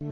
La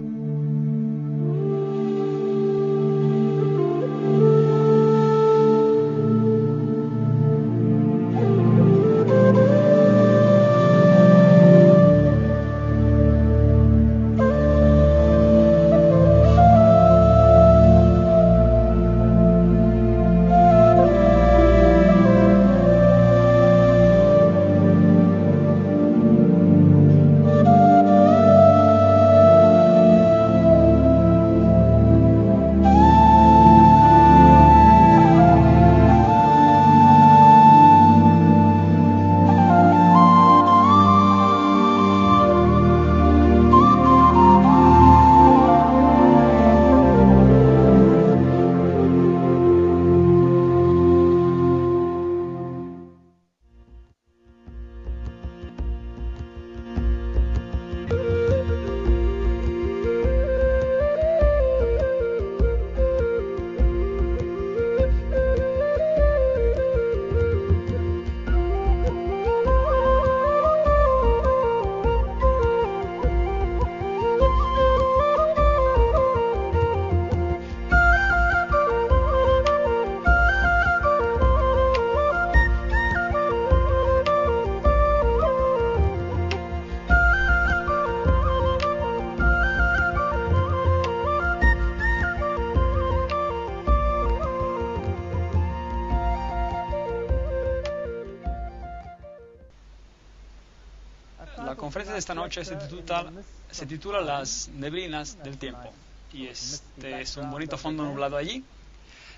conferencia de esta noche se titula Las neblinas del tiempo. Y este es un bonito fondo nublado allí.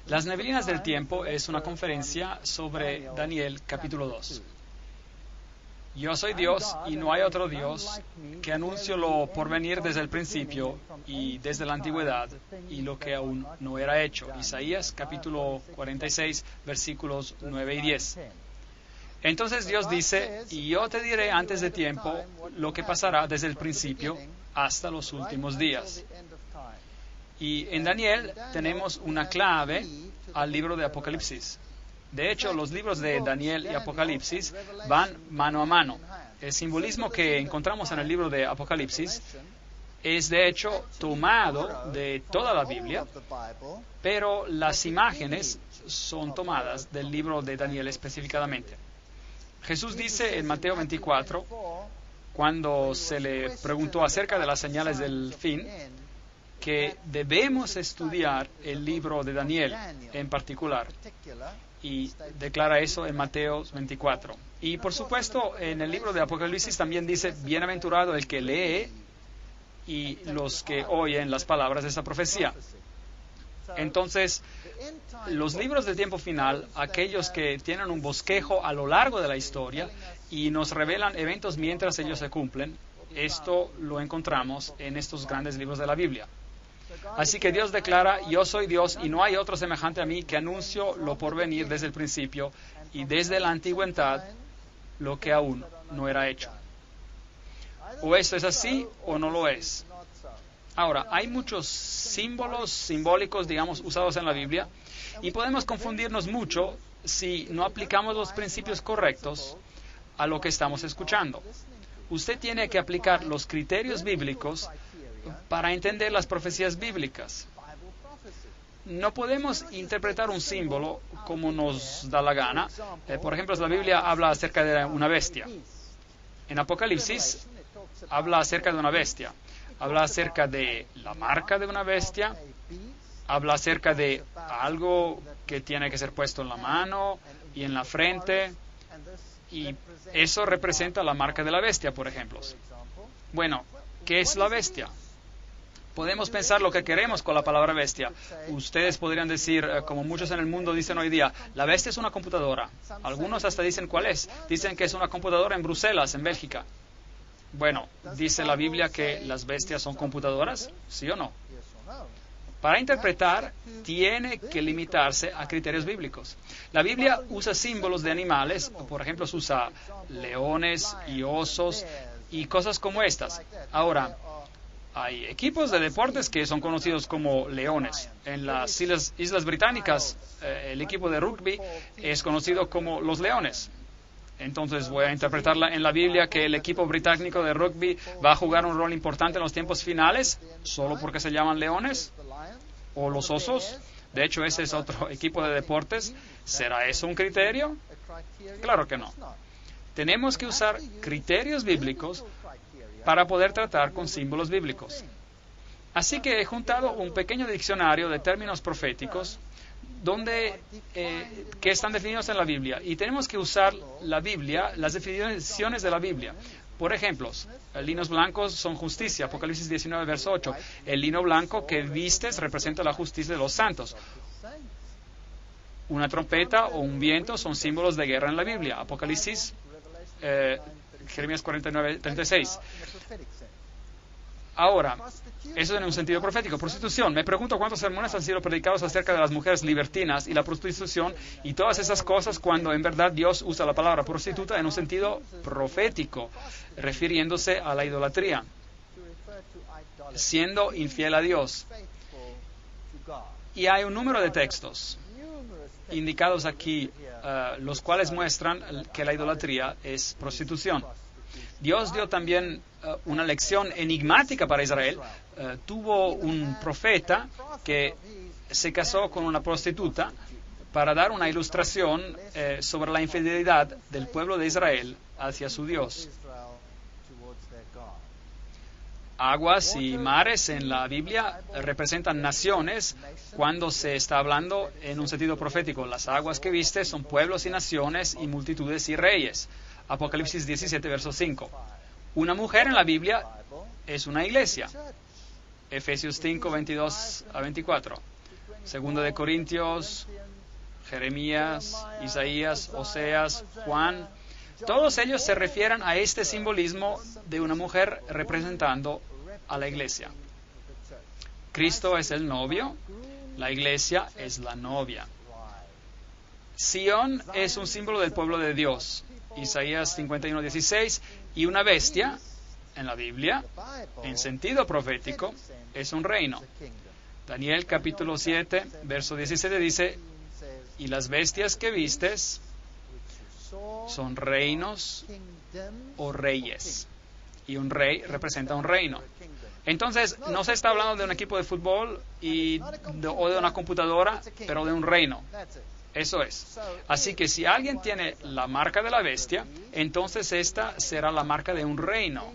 Las neblinas del tiempo es una conferencia sobre Daniel capítulo 2. Yo soy Dios y no hay otro Dios, que anuncio lo por venir desde el principio y desde la antigüedad y lo que aún no era hecho. Isaías capítulo 46 versículos 9 y 10. Entonces Dios dice, y yo te diré antes de tiempo lo que pasará desde el principio hasta los últimos días. Y en Daniel tenemos una clave al libro de Apocalipsis. De hecho, los libros de Daniel y Apocalipsis van mano a mano. El simbolismo que encontramos en el libro de Apocalipsis es de hecho tomado de toda la Biblia, pero las imágenes son tomadas del libro de Daniel específicamente. Jesús dice en Mateo 24, cuando se le preguntó acerca de las señales del fin, que debemos estudiar el libro de Daniel en particular. Y declara eso en Mateo 24. Y por supuesto, en el libro de Apocalipsis también dice, bienaventurado el que lee y los que oyen las palabras de esa profecía. Entonces, los libros del tiempo final, aquellos que tienen un bosquejo a lo largo de la historia y nos revelan eventos mientras ellos se cumplen, esto lo encontramos en estos grandes libros de la Biblia. Así que Dios declara, yo soy Dios y no hay otro semejante a mí, que anuncio lo por venir desde el principio y desde la antigüedad lo que aún no era hecho. O esto es así o no lo es. Ahora, hay muchos símbolos simbólicos, digamos, usados en la Biblia, y podemos confundirnos mucho si no aplicamos los principios correctos a lo que estamos escuchando. Usted tiene que aplicar los criterios bíblicos para entender las profecías bíblicas. No podemos interpretar un símbolo como nos da la gana. Por ejemplo, la Biblia habla acerca de una bestia. En Apocalipsis habla acerca de una bestia. Habla acerca de la marca de una bestia, habla acerca de algo que tiene que ser puesto en la mano y en la frente, y eso representa la marca de la bestia, por ejemplo. Bueno, ¿qué es la bestia? Podemos pensar lo que queremos con la palabra bestia. Ustedes podrían decir, como muchos en el mundo dicen hoy día, la bestia es una computadora. Algunos hasta dicen cuál es. Dicen que es una computadora en Bruselas, en Bélgica. Bueno, ¿dice la Biblia que las bestias son computadoras? ¿Sí o no? Para interpretar, tiene que limitarse a criterios bíblicos. La Biblia usa símbolos de animales, por ejemplo, se usa leones y osos y cosas como estas. Ahora, hay equipos de deportes que son conocidos como leones. En las Islas Británicas, el equipo de rugby es conocido como los Leones. Entonces voy a interpretarla en la Biblia que el equipo británico de rugby va a jugar un rol importante en los tiempos finales, solo porque se llaman leones o los osos. De hecho, ese es otro equipo de deportes. ¿Será eso un criterio? Claro que no. Tenemos que usar criterios bíblicos para poder tratar con símbolos bíblicos. Así que he juntado un pequeño diccionario de términos proféticos que están definidos en la Biblia, y tenemos que usar la Biblia, las definiciones de la Biblia. Por ejemplo, linos blancos son justicia, Apocalipsis 19, verso 8. El lino blanco que vistes representa la justicia de los santos. Una trompeta o un viento son símbolos de guerra en la Biblia, Apocalipsis, Jeremías 49, 36. Ahora, eso en un sentido profético. Prostitución. Me pregunto cuántos sermones han sido predicados acerca de las mujeres libertinas y la prostitución y todas esas cosas, cuando en verdad Dios usa la palabra prostituta en un sentido profético, refiriéndose a la idolatría, siendo infiel a Dios. Y hay un número de textos indicados aquí, los cuales muestran que la idolatría es prostitución. Dios dio también una lección enigmática para Israel. Tuvo un profeta que se casó con una prostituta para dar una ilustración sobre la infidelidad del pueblo de Israel hacia su Dios. Aguas y mares en la Biblia representan naciones cuando se está hablando en un sentido profético. Las aguas que viste son pueblos y naciones y multitudes y reyes. Apocalipsis 17, verso 5. Una mujer en la Biblia es una iglesia. Efesios 5, 22 a 24. Segundo de Corintios, Jeremías, Isaías, Oseas, Juan. Todos ellos se refieren a este simbolismo de una mujer representando a la iglesia. Cristo es el novio, la iglesia es la novia. Sión es un símbolo del pueblo de Dios. Isaías 51, 16, y una bestia, en la Biblia, en sentido profético, es un reino. Daniel capítulo 7, verso 17 dice, y las bestias que vistes son reinos o reyes. Y un rey representa un reino. Entonces, no se está hablando de un equipo de fútbol o de una computadora, pero de un reino. Eso es. Así que si alguien tiene la marca de la bestia, entonces esta será la marca de un reino.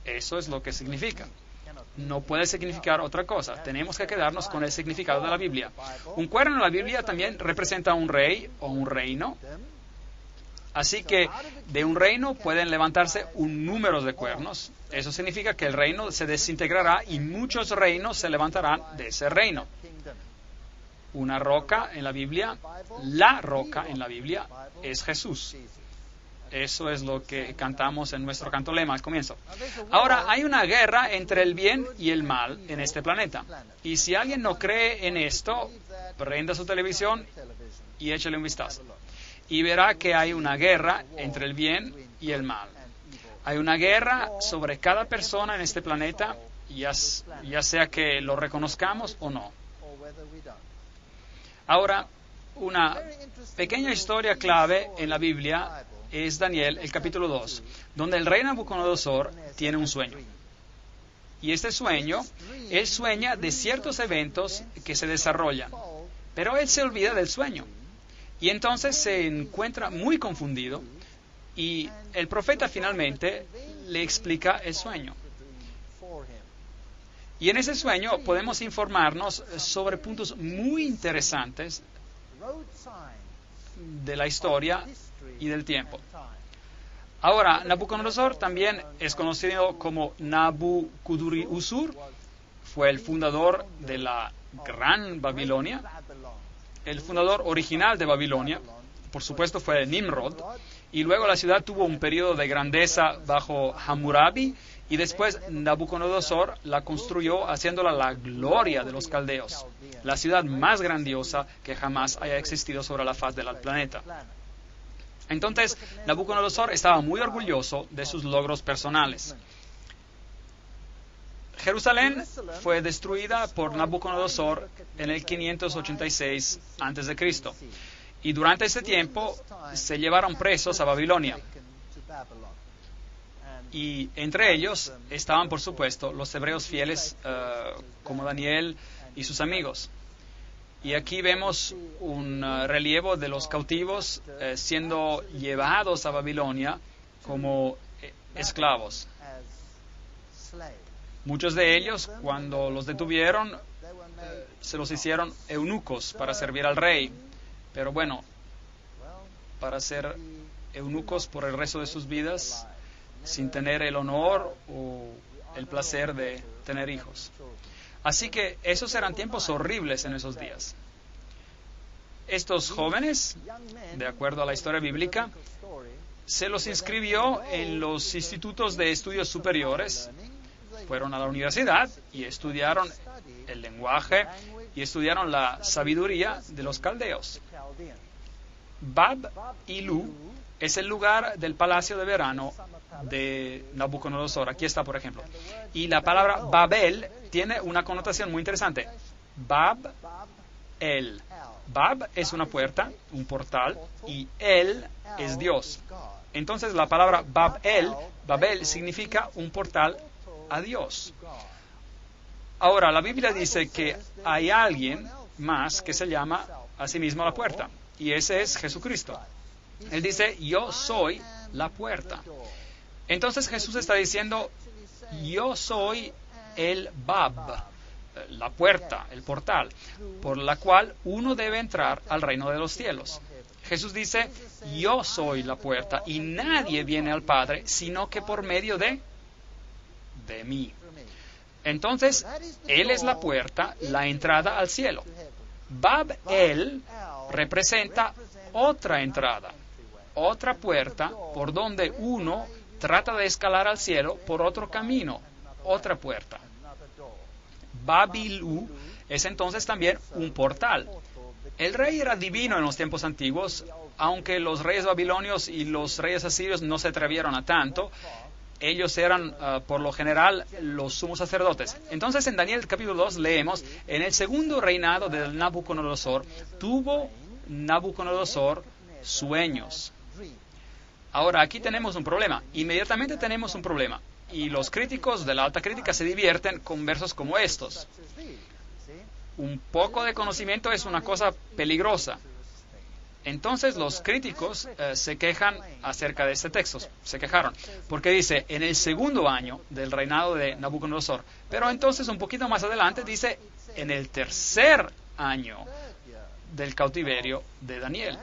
Eso es lo que significa. No puede significar otra cosa. Tenemos que quedarnos con el significado de la Biblia. Un cuerno en la Biblia también representa un rey o un reino. Así que de un reino pueden levantarse un número de cuernos. Eso significa que el reino se desintegrará y muchos reinos se levantarán de ese reino. Una roca en la Biblia, la roca en la Biblia es Jesús. Eso es lo que cantamos en nuestro canto lema al comienzo. Ahora, hay una guerra entre el bien y el mal en este planeta. Y si alguien no cree en esto, prenda su televisión y échale un vistazo. Y verá que hay una guerra entre el bien y el mal. Hay una guerra sobre cada persona en este planeta, ya sea que lo reconozcamos o no. Ahora, una pequeña historia clave en la Biblia es Daniel, el capítulo 2, donde el rey Nabucodonosor tiene un sueño. Y este sueño, él sueña de ciertos eventos que se desarrollan, pero él se olvida del sueño. Y entonces se encuentra muy confundido y el profeta finalmente le explica el sueño. Y en ese sueño podemos informarnos sobre puntos muy interesantes de la historia y del tiempo. Ahora, Nabucodonosor también es conocido como Nabucodonosor, fue el fundador de la Gran Babilonia, el fundador original de Babilonia, por supuesto fue Nimrod, y luego la ciudad tuvo un periodo de grandeza bajo Hammurabi, y después Nabucodonosor la construyó haciéndola la gloria de los caldeos, la ciudad más grandiosa que jamás haya existido sobre la faz del planeta. Entonces, Nabucodonosor estaba muy orgulloso de sus logros personales. Jerusalén fue destruida por Nabucodonosor en el 586 a.C. Y durante ese tiempo se llevaron presos a Babilonia. Y entre ellos estaban, por supuesto, los hebreos fieles como Daniel y sus amigos. Y aquí vemos un relievo de los cautivos siendo llevados a Babilonia como esclavos. Muchos de ellos, cuando los detuvieron, se los hicieron eunucos para servir al rey. Pero bueno, para ser eunucos por el resto de sus vidas, sin tener el honor o el placer de tener hijos. Así que esos eran tiempos horribles en esos días. Estos jóvenes, de acuerdo a la historia bíblica, se los inscribió en los institutos de estudios superiores, fueron a la universidad y estudiaron el lenguaje y estudiaron la sabiduría de los caldeos. Bab Ilu es el lugar del palacio de verano de Nabucodonosor. Aquí está, por ejemplo. Y la palabra Babel tiene una connotación muy interesante. Bab-el. Bab es una puerta, un portal, y El es Dios. Entonces la palabra Babel significa un portal a Dios. Ahora, la Biblia dice que hay alguien más que se llama a sí mismo la puerta, y ese es Jesucristo. Él dice, yo soy la puerta. Entonces Jesús está diciendo, yo soy el Bab, la puerta, el portal, por la cual uno debe entrar al reino de los cielos. Jesús dice, yo soy la puerta y nadie viene al Padre sino que por medio de mí. Entonces, Él es la puerta, la entrada al cielo. Bab-el representa otra entrada, otra puerta por donde uno trata de escalar al cielo por otro camino, otra puerta. Babilú es entonces también un portal. El rey era divino en los tiempos antiguos, aunque los reyes babilonios y los reyes asirios no se atrevieron a tanto. Ellos eran, por lo general, los sumos sacerdotes. Entonces, en Daniel capítulo 2 leemos, en el segundo reinado de Nabucodonosor, tuvo Nabucodonosor sueños. Ahora, aquí tenemos un problema. Inmediatamente tenemos un problema. Y los críticos de la alta crítica se divierten con versos como estos. Un poco de conocimiento es una cosa peligrosa. Entonces los críticos se quejan acerca de este texto, se quejaron, porque dice, en el segundo año del reinado de Nabucodonosor, pero entonces un poquito más adelante dice, en el tercer año del cautiverio de Daniel.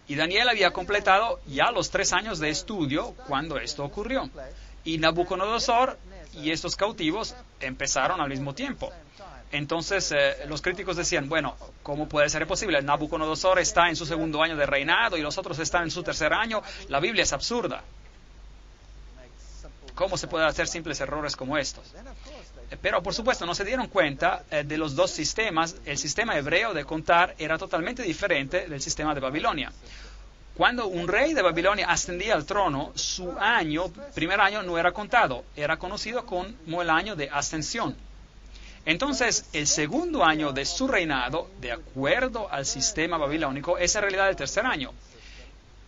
Y Daniel había completado ya los 3 años de estudio cuando esto ocurrió. Y Nabucodonosor y estos cautivos empezaron al mismo tiempo. Entonces los críticos decían, bueno, ¿cómo puede ser posible? Nabucodonosor está en su segundo año de reinado y los otros están en su tercer año. La Biblia es absurda. ¿Cómo se pueden hacer simples errores como estos? Pero por supuesto no se dieron cuenta de los dos sistemas. El sistema hebreo de contar era totalmente diferente del sistema de Babilonia. Cuando un rey de Babilonia ascendía al trono, su primer año no era contado, era conocido como el año de ascensión. Entonces, el segundo año de su reinado, de acuerdo al sistema babilónico, es en realidad el tercer año.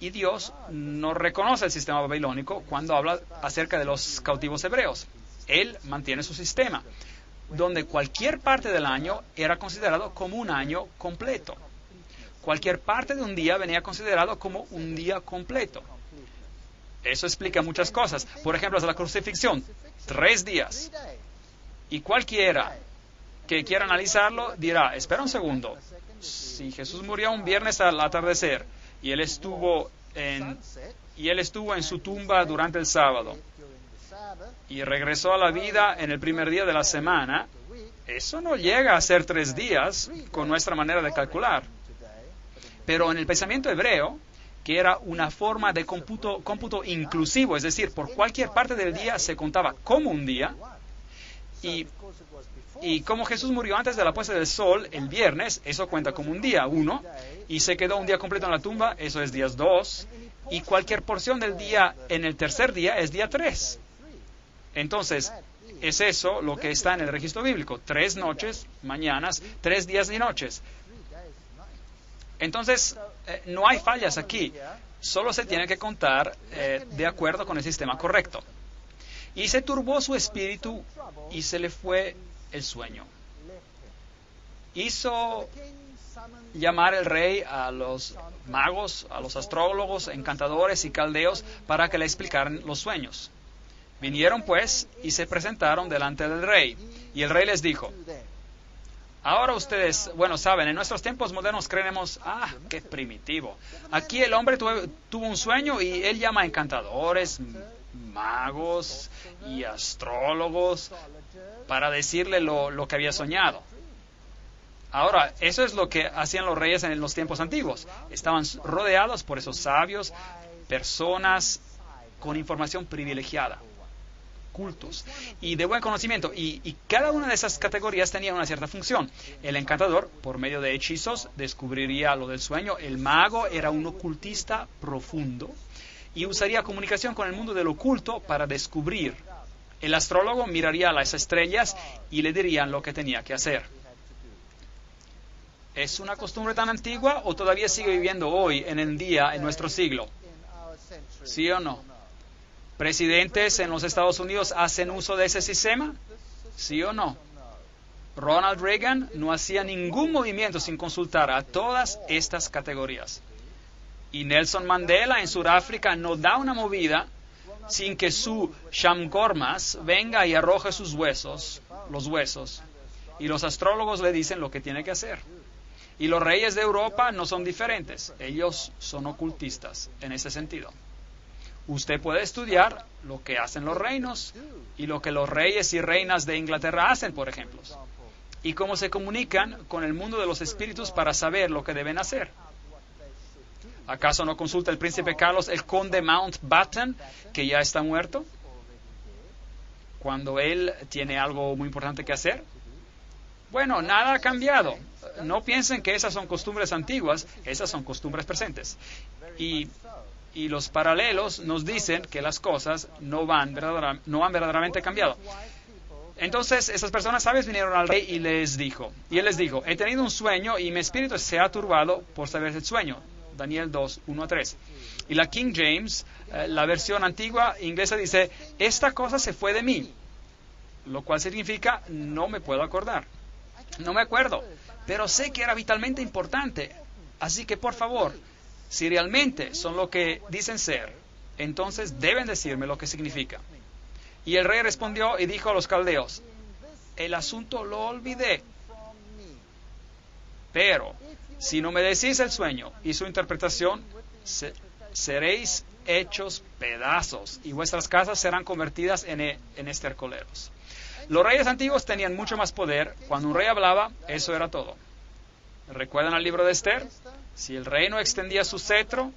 Y Dios no reconoce el sistema babilónico cuando habla acerca de los cautivos hebreos. Él mantiene su sistema, donde cualquier parte del año era considerado como un año completo. Cualquier parte de un día venía considerado como un día completo. Eso explica muchas cosas. Por ejemplo, la crucifixión, 3 días. Y cualquiera que quiera analizarlo dirá, espera un segundo, si Jesús murió un viernes al atardecer y él estuvo en su tumba durante el sábado y regresó a la vida en el primer día de la semana, eso no llega a ser 3 días con nuestra manera de calcular. Pero en el pensamiento hebreo, que era una forma de cómputo inclusivo, es decir, por cualquier parte del día se contaba como un día. Y como Jesús murió antes de la puesta del sol, el viernes, eso cuenta como un día 1, y se quedó un día completo en la tumba, eso es días 2, y cualquier porción del día en el tercer día es día 3. Entonces, es eso lo que está en el registro bíblico, 3 noches, mañanas, 3 días y noches. Entonces, no hay fallas aquí. Solo se tiene que contar de acuerdo con el sistema correcto. Y se turbó su espíritu y se le fue el sueño. Hizo llamar el rey a los magos, a los astrólogos, encantadores y caldeos para que le explicaran los sueños. Vinieron pues y se presentaron delante del rey. Y el rey les dijo: ahora ustedes, saben, en nuestros tiempos modernos creemos, qué primitivo. Aquí el hombre tuvo un sueño y él llama a encantadores, magos y astrólogos para decirle lo que había soñado. Ahora, eso es lo que hacían los reyes en los tiempos antiguos. Estaban rodeados por esos sabios, personas con información privilegiada, cultos y de buen conocimiento. Y cada una de esas categorías tenía una cierta función. El encantador, por medio de hechizos, descubriría lo del sueño. El mago era un ocultista profundo y usaría comunicación con el mundo del oculto para descubrir. El astrólogo miraría las estrellas y le dirían lo que tenía que hacer. ¿Es una costumbre tan antigua o todavía sigue viviendo hoy en el día, en nuestro siglo? ¿Sí o no? ¿Presidentes en los Estados Unidos hacen uso de ese sistema? ¿Sí o no? Ronald Reagan no hacía ningún movimiento sin consultar a todas estas categorías. Y Nelson Mandela en Sudáfrica no da una movida sin que su Shamgormas venga y arroje los huesos. Y los astrólogos le dicen lo que tiene que hacer. Y los reyes de Europa no son diferentes. Ellos son ocultistas en ese sentido. Usted puede estudiar lo que hacen los reinos y lo que los reyes y reinas de Inglaterra hacen, por ejemplo. Y cómo se comunican con el mundo de los espíritus para saber lo que deben hacer. ¿Acaso no consulta el príncipe Carlos el conde Mountbatten, que ya está muerto, cuando él tiene algo muy importante que hacer? Bueno, nada ha cambiado. No piensen que esas son costumbres antiguas, esas son costumbres presentes. Y los paralelos nos dicen que las cosas no han verdaderamente cambiado. Entonces, esas personas sabias vinieron al rey y él les dijo, he tenido un sueño y mi espíritu se ha turbado por saber el sueño. Daniel 2, 1-3. Y la King James, la versión antigua inglesa, dice, esta cosa se fue de mí, lo cual significa no me puedo acordar. No me acuerdo, pero sé que era vitalmente importante. Así que, por favor, si realmente son lo que dicen ser, entonces deben decirme lo que significa. Y el rey respondió y dijo a los caldeos, el asunto lo olvidé. Pero, si no me decís el sueño y su interpretación, seréis hechos pedazos y vuestras casas serán convertidas en estercoleros. Los reyes antiguos tenían mucho más poder. Cuando un rey hablaba, eso era todo. ¿Recuerdan el libro de Esther? Si el rey no extendía su cetro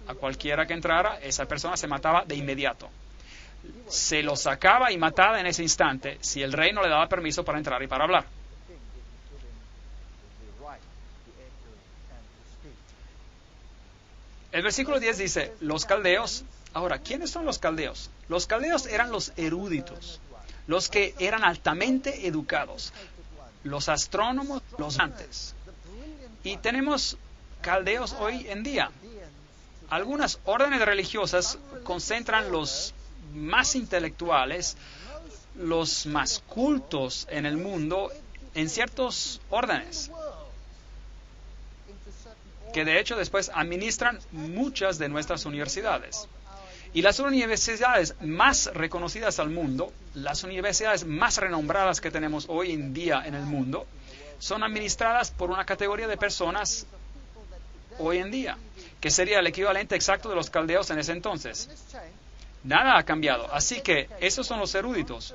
a cualquiera que entrara, esa persona se mataba de inmediato. Se lo sacaba y mataba en ese instante si el rey no le daba permiso para entrar y para hablar. El versículo 10 dice, los caldeos. Ahora, ¿quiénes son los caldeos? Los caldeos eran los eruditos, los que eran altamente educados, los astrónomos, los antes. Y tenemos caldeos hoy en día. Algunas órdenes religiosas concentran los más intelectuales, los más cultos en el mundo, en ciertos órdenes, que de hecho después administran muchas de nuestras universidades. Y las universidades más reconocidas al mundo, las universidades más renombradas que tenemos hoy en día en el mundo, son administradas por una categoría de personas hoy en día, que sería el equivalente exacto de los caldeos en ese entonces. Nada ha cambiado, así que esos son los eruditos.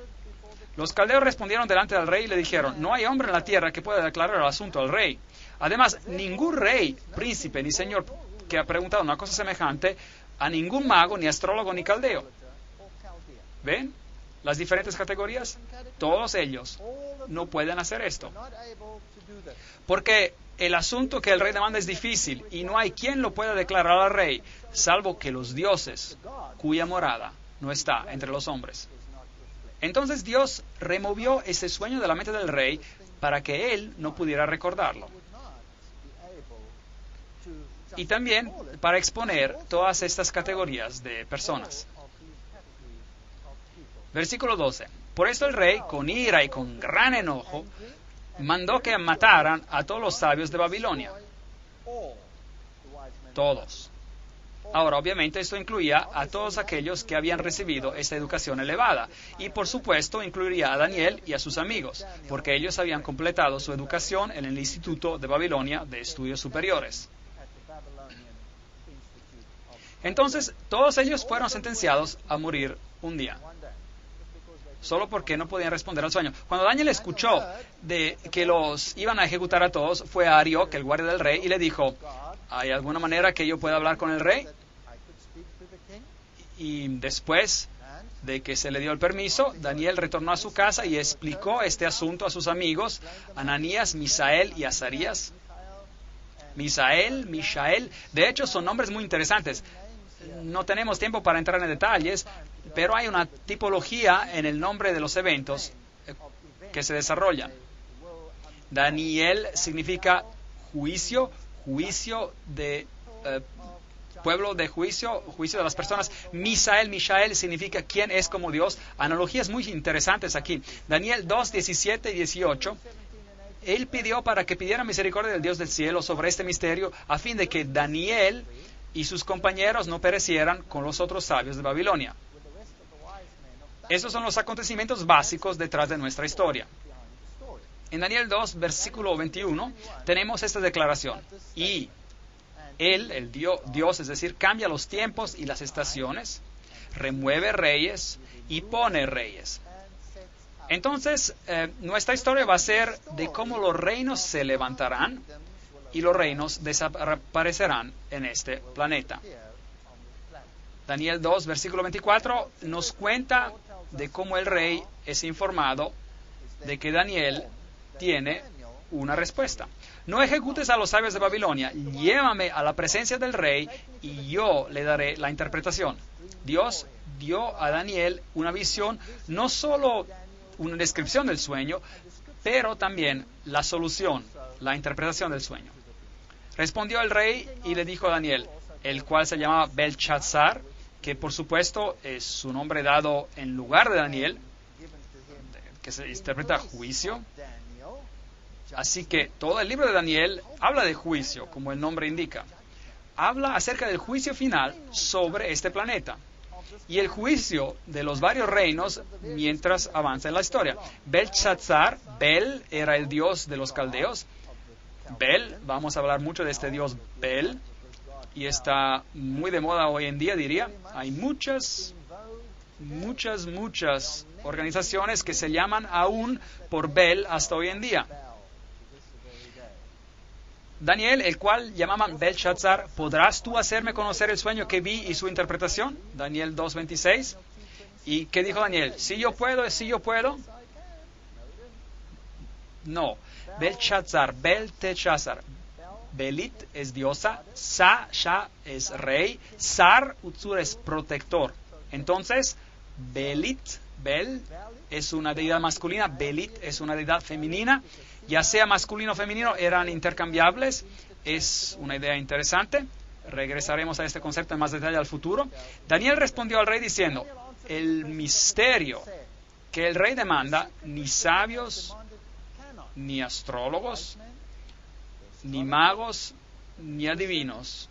Los caldeos respondieron delante del rey y le dijeron, no hay hombre en la tierra que pueda declarar el asunto al rey. Además, ningún rey, príncipe ni señor que ha preguntado una cosa semejante a ningún mago, ni astrólogo, ni caldeo. ¿Ven las diferentes categorías? Todos ellos no pueden hacer esto. Porque el asunto que el rey demanda es difícil y no hay quien lo pueda declarar al rey, salvo que los dioses, cuya morada no está entre los hombres. Entonces Dios removió ese sueño de la mente del rey para que él no pudiera recordarlo. y también para exponer todas estas categorías de personas. Versículo 12. Por esto el rey, con ira y con gran enojo, mandó que mataran a todos los sabios de Babilonia. Todos. Ahora, obviamente, esto incluía a todos aquellos que habían recibido esta educación elevada. Y, por supuesto, incluiría a Daniel y a sus amigos, porque ellos habían completado su educación en el Instituto de Babilonia de Estudios Superiores. Entonces, todos ellos fueron sentenciados a morir un día, solo porque no podían responder al sueño. Cuando Daniel escuchó de que los iban a ejecutar a todos, fue a Arioc, el guardia del rey, y le dijo: ¿hay alguna manera que yo pueda hablar con el rey? Y después de que se le dio el permiso, Daniel retornó a su casa y explicó este asunto a sus amigos, Ananías, Misael y Azarías. Mishael, de hecho son nombres muy interesantes. No tenemos tiempo para entrar en detalles, pero hay una tipología en el nombre de los eventos que se desarrollan. Daniel significa juicio de pueblo de juicio de las personas. Mishael significa quién es como Dios. Analogías muy interesantes aquí. Daniel 2, 17 y 18. Él pidió para que pidiera misericordia del Dios del cielo sobre este misterio, a fin de que Daniel y sus compañeros no perecieran con los otros sabios de Babilonia. Esos son los acontecimientos básicos detrás de nuestra historia. En Daniel 2, versículo 21, tenemos esta declaración. Y Él, el Dios, es decir, cambia los tiempos y las estaciones, remueve reyes y pone reyes. Entonces, nuestra historia va a ser de cómo los reinos se levantarán y los reinos desaparecerán en este planeta. Daniel 2, versículo 24, nos cuenta de cómo el rey es informado de que Daniel tiene una respuesta. No ejecutes a los sabios de Babilonia, llévame a la presencia del rey y yo le daré la interpretación. Dios dio a Daniel una visión, no solo una descripción del sueño, pero también la solución, la interpretación del sueño. Respondió el rey y le dijo a Daniel, el cual se llamaba Belshazzar, que por supuesto es su nombre dado en lugar de Daniel, que se interpreta juicio. Así que todo el libro de Daniel habla de juicio, como el nombre indica. Habla acerca del juicio final sobre este planeta y el juicio de los varios reinos mientras avanza en la historia. Belshazzar, Bel era el dios de los caldeos. Bel, vamos a hablar mucho de este dios Bel, y está muy de moda hoy en día, diría. Hay muchas organizaciones que se llaman aún por Bel hasta hoy en día. Daniel, el cual llamaban Belshazzar, ¿podrás tú hacerme conocer el sueño que vi y su interpretación? Daniel 2:26. ¿Y qué dijo Daniel? ¿Sí yo puedo? ¿Sí yo puedo? No. Belshazzar, Belteshazzar. Belit es diosa, Sha es rey, Sar, Utsur es protector. Entonces, Bel es una deidad masculina, Belit es una deidad femenina. Ya sea masculino o femenino, eran intercambiables. Es una idea interesante. Regresaremos a este concepto en más detalle al futuro. Daniel respondió al rey diciendo, el misterio que el rey demanda, ni sabios, ni astrólogos, ni magos, ni adivinos.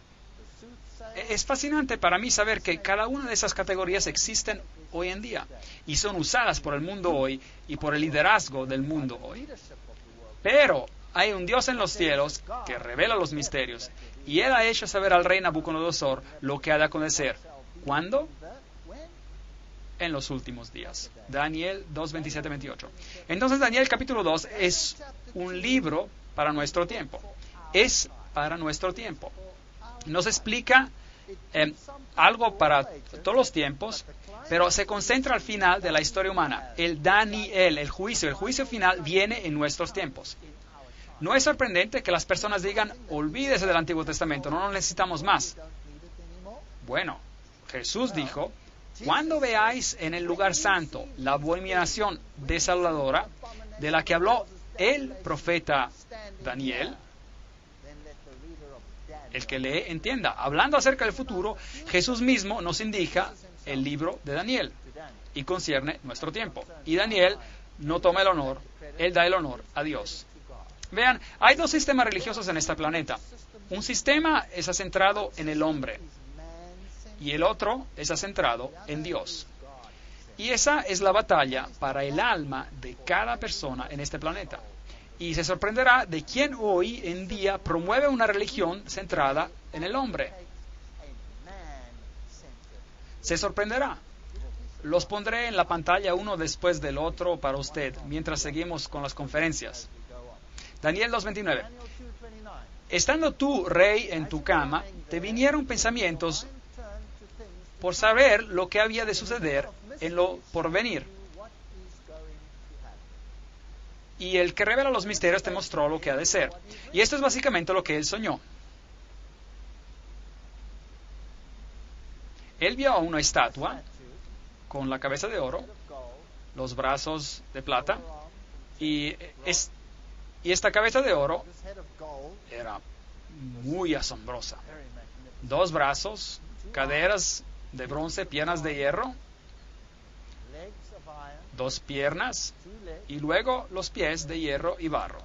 Es fascinante para mí saber que cada una de esas categorías existen hoy en día y son usadas por el mundo hoy y por el liderazgo del mundo hoy. Pero hay un Dios en los cielos que revela los misterios y Él ha hecho saber al rey Nabucodonosor lo que ha de acontecer. ¿Cuándo? En los últimos días. Daniel 2, 27, 28. Entonces Daniel capítulo 2 es un libro para nuestro tiempo. Es para nuestro tiempo. Nos explica algo para todos los tiempos, pero se concentra al final de la historia humana. El Daniel, el juicio final viene en nuestros tiempos. No es sorprendente que las personas digan, olvídese del Antiguo Testamento, no lo necesitamos más. Bueno, Jesús dijo, cuando veáis en el lugar santo la abominación desoladora de la que habló el profeta Daniel, El que lee, entienda. Hablando acerca del futuro, Jesús mismo nos indica el libro de Daniel y concierne nuestro tiempo. Y Daniel no toma el honor, él da el honor a Dios. Vean, hay dos sistemas religiosos en este planeta. Un sistema está centrado en el hombre y el otro está centrado en Dios. Y esa es la batalla para el alma de cada persona en este planeta. Y se sorprenderá de quién hoy en día promueve una religión centrada en el hombre. Se sorprenderá. Los pondré en la pantalla uno después del otro para usted mientras seguimos con las conferencias. Daniel 2:29. Estando tú, rey, en tu cama, te vinieron pensamientos por saber lo que había de suceder en lo porvenir. Y el que revela los misterios te mostró lo que ha de ser. Y esto es básicamente lo que él soñó. Él vio una estatua con la cabeza de oro, los brazos de plata, y esta cabeza de oro era muy asombrosa. 2 brazos, caderas de bronce, piernas de hierro, 2 piernas, y luego los pies de hierro y barro.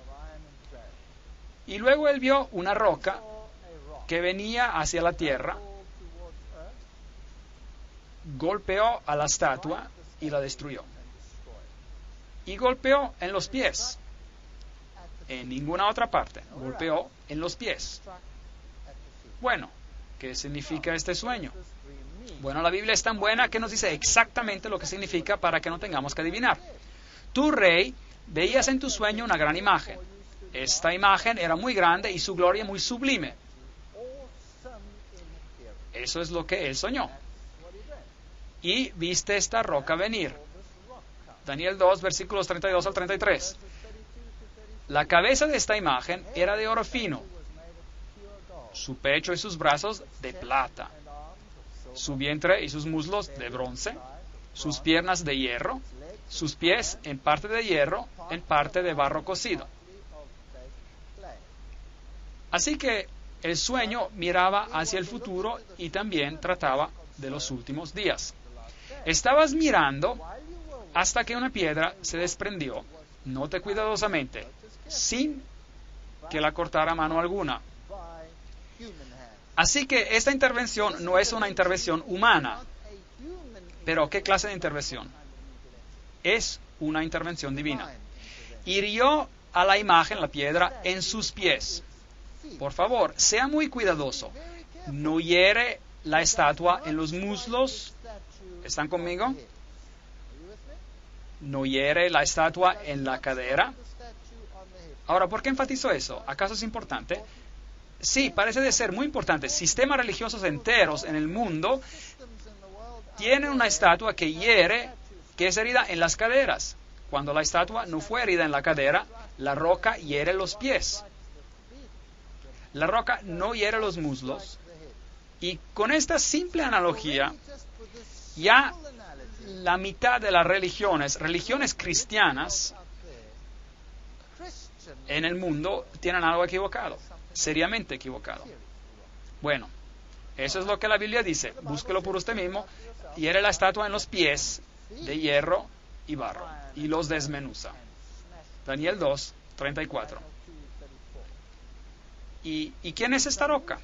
Y luego él vio una roca que venía hacia la tierra, golpeó a la estatua y la destruyó. Y golpeó en los pies. En ninguna otra parte. Golpeó en los pies. Bueno, ¿qué significa este sueño? Bueno, la Biblia es tan buena que nos dice exactamente lo que significa para que no tengamos que adivinar. Tú, rey, veías en tu sueño una gran imagen. Esta imagen era muy grande y su gloria muy sublime. Eso es lo que él soñó. Y viste esta roca venir. Daniel 2, versículos 32 al 33. La cabeza de esta imagen era de oro fino, su pecho y sus brazos de plata, su vientre y sus muslos de bronce, sus piernas de hierro, sus pies en parte de hierro, en parte de barro cocido. Así que el sueño miraba hacia el futuro y también trataba de los últimos días. Estabas mirando hasta que una piedra se desprendió, note cuidadosamente, sin que la cortara mano alguna. Así que esta intervención no es una intervención humana. Pero ¿qué clase de intervención? Es una intervención divina. Hirió a la imagen, la piedra, en sus pies. Por favor, sea muy cuidadoso. No hiere la estatua en los muslos. ¿Están conmigo? No hiere la estatua en la cadera. Ahora, ¿por qué enfatizo eso? ¿Acaso es importante? Sí, parece de ser muy importante. Sistemas religiosos enteros en el mundo tienen una estatua que hiere, que es herida en las caderas. Cuando la estatua no fue herida en la cadera, la roca hiere los pies. La roca no hiere los muslos. Y con esta simple analogía, ya la mitad de las religiones cristianas en el mundo, tienen algo equivocado, seriamente equivocado. Bueno, eso es lo que la Biblia dice. Búsquelo por usted mismo. Hiere la estatua en los pies de hierro y barro y los desmenuza. Daniel 2, 34. ¿Y quién es esta roca?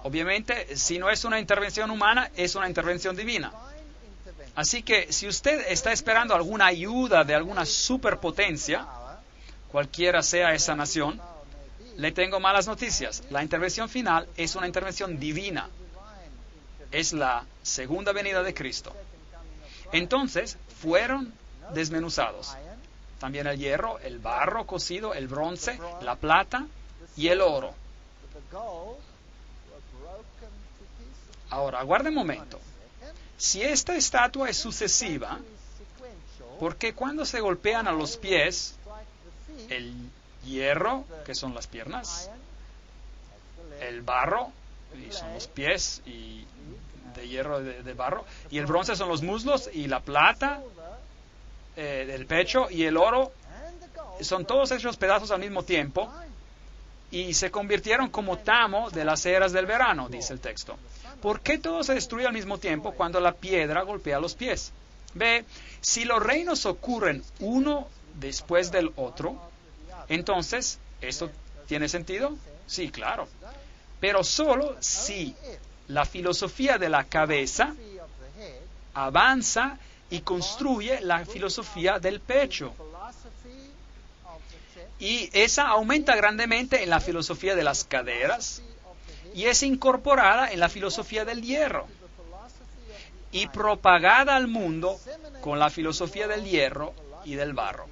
Obviamente, si no es una intervención humana, es una intervención divina. Así que si usted está esperando alguna ayuda de alguna superpotencia, cualquiera sea esa nación, le tengo malas noticias. La intervención final es una intervención divina. Es la segunda venida de Cristo. Entonces, fueron desmenuzados. También el hierro, el barro cocido, el bronce, la plata y el oro. Ahora, aguarde un momento. Si esta estatua es sucesiva, ¿por qué cuando se golpean a los pies, el hierro, que son las piernas, el barro, y son los pies, y de hierro, de barro, y el bronce son los muslos, y la plata, del pecho, y el oro, son todos hechos pedazos al mismo tiempo? y se convirtieron como tamo de las eras del verano, dice el texto. ¿Por qué todo se destruye al mismo tiempo cuando la piedra golpea los pies? Ve, si los reinos ocurren uno después del otro, entonces, ¿esto tiene sentido? Sí, claro. Pero solo si la filosofía de la cabeza avanza y construye la filosofía del pecho. Y esa aumenta grandemente en la filosofía de las caderas y es incorporada en la filosofía del hierro y propagada al mundo con la filosofía del hierro y del barro.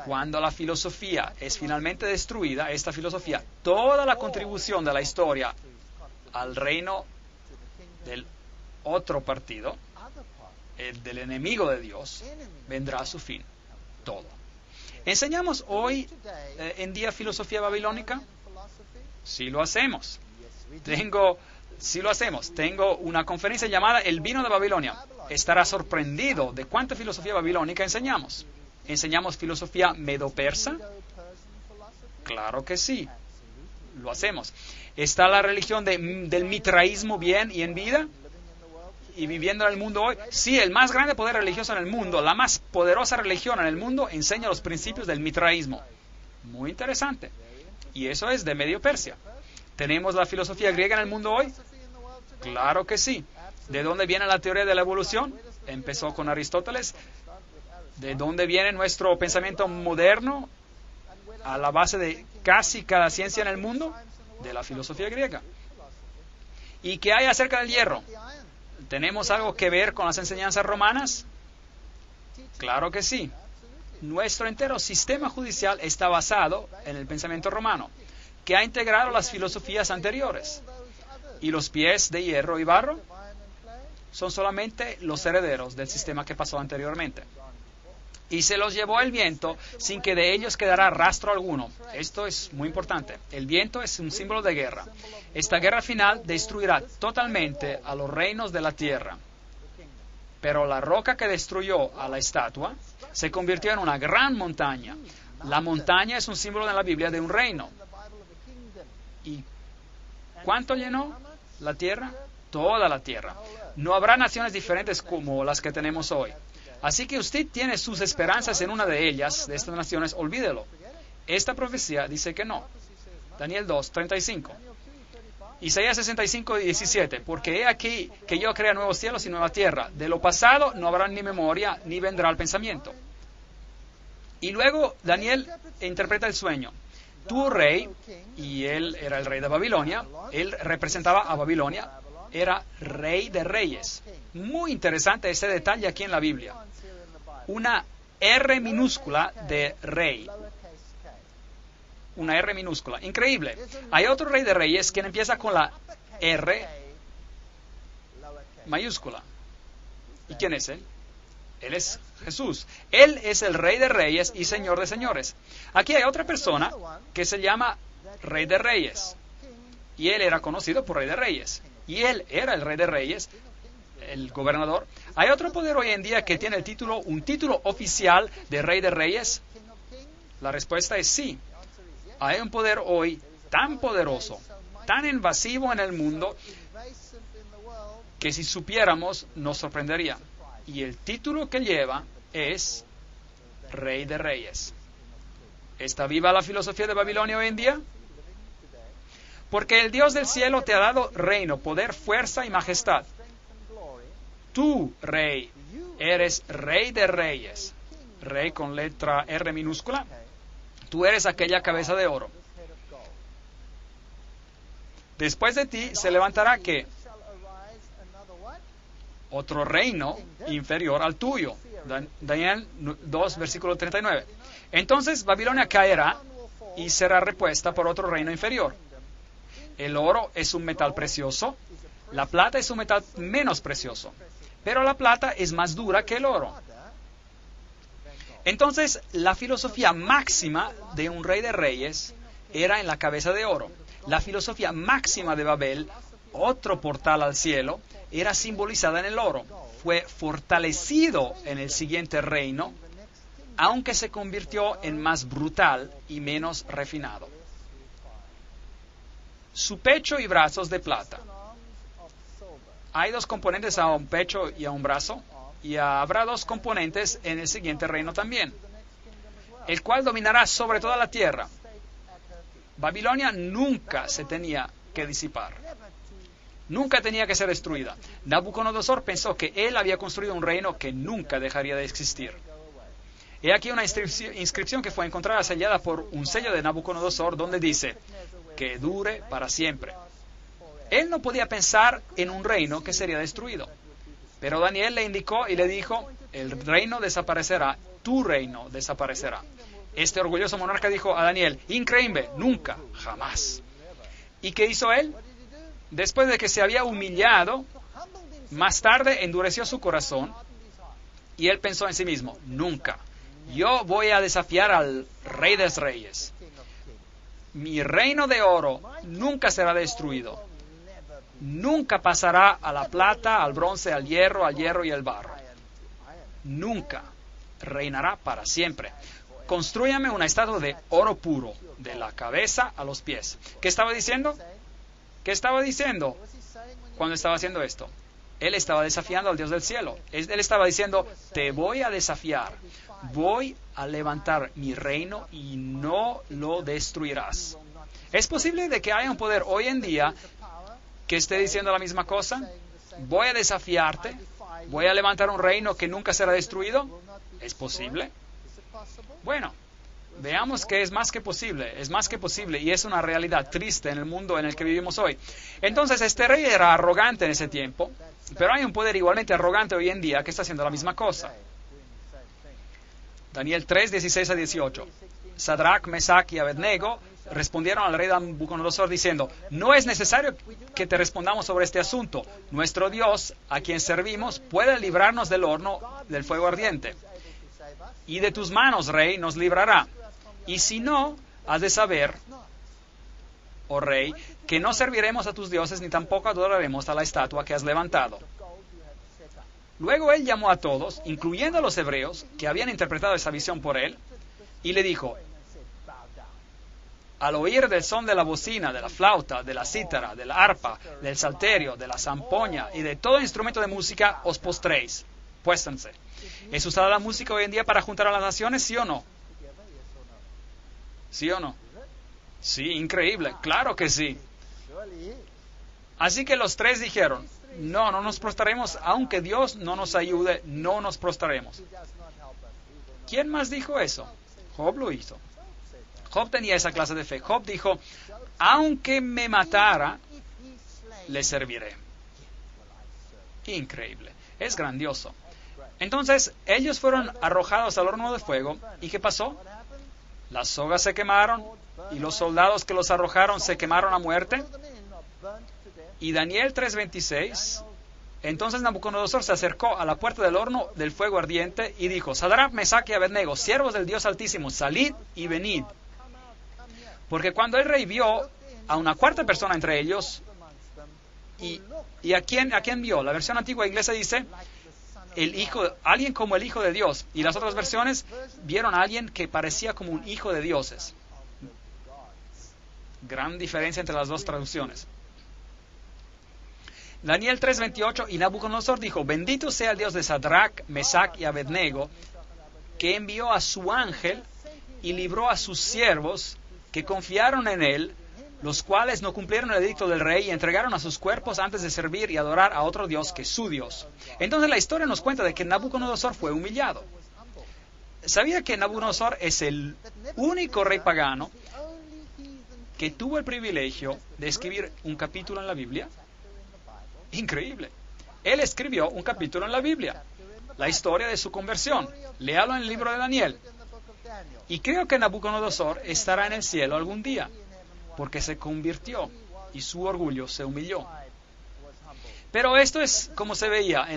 Cuando la filosofía es finalmente destruida, esta filosofía, toda la contribución de la historia al reino del otro partido, el del enemigo de Dios, vendrá a su fin. Todo. ¿Enseñamos hoy en día filosofía babilónica? Sí lo hacemos. Tengo una conferencia llamada El vino de Babilonia. Estará sorprendido de cuánta filosofía babilónica enseñamos. ¿Enseñamos filosofía medo-persa? Claro que sí. Lo hacemos. ¿Está la religión del mitraísmo bien y en vida? ¿Y viviendo en el mundo hoy? Sí, el más grande poder religioso en el mundo, la más poderosa religión en el mundo, enseña los principios del mitraísmo. Muy interesante. Y eso es de Medio Persia. ¿Tenemos la filosofía griega en el mundo hoy? Claro que sí. ¿De dónde viene la teoría de la evolución? Empezó con Aristóteles. ¿De dónde viene nuestro pensamiento moderno a la base de casi cada ciencia en el mundo? De la filosofía griega. ¿Y qué hay acerca del hierro? ¿Tenemos algo que ver con las enseñanzas romanas? Claro que sí. Nuestro entero sistema judicial está basado en el pensamiento romano, que ha integrado las filosofías anteriores. Y los pies de hierro y barro son solamente los herederos del sistema que pasó anteriormente. Y se los llevó el viento sin que de ellos quedara rastro alguno. Esto es muy importante. El viento es un símbolo de guerra. Esta guerra final destruirá totalmente a los reinos de la tierra. Pero la roca que destruyó a la estatua se convirtió en una gran montaña. La montaña es un símbolo en la Biblia de un reino. ¿Y cuánto llenó la tierra? Toda la tierra. No habrá naciones diferentes como las que tenemos hoy. Así que usted tiene sus esperanzas en una de ellas, de estas naciones, olvídelo. Esta profecía dice que no. Daniel 2:35. Isaías 65:17. Porque he aquí que yo crea nuevos cielos y nueva tierra. De lo pasado no habrá ni memoria, ni vendrá el pensamiento. Y luego Daniel interpreta el sueño. Tu rey, y él era el rey de Babilonia, él representaba a Babilonia, era rey de reyes. Muy interesante ese detalle aquí en la Biblia. Una R minúscula de rey. Una R minúscula. Increíble. Hay otro rey de reyes que empieza con la R mayúscula. ¿Y quién es él? Él es Jesús. Él es el rey de reyes y señor de señores. Aquí hay otra persona que se llama rey de reyes. Y él era conocido por rey de reyes. Y él era el rey de reyes, el gobernador. ¿Hay otro poder hoy en día que tiene un título oficial de rey de reyes? La respuesta es sí. Hay un poder hoy tan poderoso, tan invasivo en el mundo, que si supiéramos nos sorprendería. Y el título que lleva es Rey de Reyes. ¿Está viva la filosofía de Babilonia hoy en día? Porque el Dios del cielo te ha dado reino, poder, fuerza y majestad. Tú, rey, eres Rey de Reyes. Rey con letra R minúscula. Tú eres aquella cabeza de oro. Después de ti se levantará ¿qué? Otro reino inferior al tuyo. Daniel 2, versículo 39. Entonces Babilonia caerá y será repuesta por otro reino inferior. El oro es un metal precioso, la plata es un metal menos precioso, pero la plata es más dura que el oro. Entonces, la filosofía máxima de un rey de reyes era en la cabeza de oro. La filosofía máxima de Babel, otro portal al cielo, era simbolizada en el oro. Fue fortalecido en el siguiente reino, aunque se convirtió en más brutal y menos refinado. su pecho y brazos de plata. Hay dos componentes a un pecho y a un brazo, y habrá dos componentes en el siguiente reino también, el cual dominará sobre toda la tierra. Babilonia nunca se tenía que disipar, nunca tenía que ser destruida. Nabucodonosor pensó que él había construido un reino que nunca dejaría de existir. He aquí una inscripción que fue encontrada sellada por un sello de Nabucodonosor donde dice, que dure para siempre. Él no podía pensar en un reino que sería destruido. Pero Daniel le indicó y le dijo, el reino desaparecerá, tu reino desaparecerá. Este orgulloso monarca dijo a Daniel, increíble, nunca, jamás. ¿Y qué hizo él? Después de que se había humillado, más tarde endureció su corazón y él pensó en sí mismo, nunca, yo voy a desafiar al Rey de Reyes. Mi reino de oro nunca será destruido. Nunca pasará a la plata, al bronce, al hierro y al barro. Nunca. Reinará para siempre. Constrúyame una estatua de oro puro, de la cabeza a los pies. ¿Qué estaba diciendo? ¿Qué estaba diciendo cuando estaba haciendo esto? Él estaba desafiando al Dios del cielo. Él estaba diciendo, te voy a desafiar. Voy a levantar mi reino y no lo destruirás. ¿Es posible de que haya un poder hoy en día que esté diciendo la misma cosa? Voy a desafiarte, voy a levantar un reino que nunca será destruido. ¿Es posible? Bueno, veamos que es más que posible y es una realidad triste en el mundo en el que vivimos hoy. Entonces este rey era arrogante en ese tiempo, pero hay un poder igualmente arrogante hoy en día que está haciendo la misma cosa. Daniel 3, 16 a 18. Sadrach, Mesach y Abednego respondieron al rey Nabucodonosor diciendo, no es necesario que te respondamos sobre este asunto. Nuestro Dios, a quien servimos, puede librarnos del horno del fuego ardiente. Y de tus manos, rey, nos librará. Y si no, has de saber, oh rey, que no serviremos a tus dioses ni tampoco adoraremos a la estatua que has levantado. Luego él llamó a todos, incluyendo a los hebreos, que habían interpretado esa visión por él, y le dijo, al oír del son de la bocina, de la flauta, de la cítara, de la arpa, del salterio, de la zampoña y de todo instrumento de música, os postréis. Puéstense. ¿Es usada la música hoy en día para juntar a las naciones, sí o no? ¿Sí o no? Sí, increíble, claro que sí. Así que los tres dijeron, no nos prostraremos, aunque Dios no nos ayude, no nos prostraremos. ¿Quién más dijo eso? Job lo hizo. Job tenía esa clase de fe. Job dijo, aunque me matara, le serviré. Increíble, es grandioso. Entonces, ellos fueron arrojados al horno de fuego, ¿y qué pasó? Las sogas se quemaron, y los soldados que los arrojaron se quemaron a muerte. Y Daniel 3:26, entonces Nabucodonosor se acercó a la puerta del horno del fuego ardiente y dijo, Sadrach, Mesach y Abednego, siervos del Dios Altísimo, salid y venid. Porque cuando el rey vio a una cuarta persona entre ellos, ¿y a quién vio? La versión antigua inglesa dice, alguien como el Hijo de Dios. Y las otras versiones vieron a alguien que parecía como un hijo de dioses. Gran diferencia entre las dos traducciones. Daniel 3:28, y Nabucodonosor dijo, bendito sea el Dios de Sadrach, Mesach y Abednego, que envió a su ángel y libró a sus siervos que confiaron en él, los cuales no cumplieron el edicto del rey y entregaron a sus cuerpos antes de servir y adorar a otro Dios que su Dios. Entonces la historia nos cuenta de que Nabucodonosor fue humillado. ¿Sabía que Nabucodonosor es el único rey pagano que tuvo el privilegio de escribir un capítulo en la Biblia? Increíble. Él escribió un capítulo en la Biblia, la historia de su conversión. Léalo en el libro de Daniel. Y creo que Nabucodonosor estará en el cielo algún día, porque se convirtió y su orgullo se humilló. Pero esto es como se veía,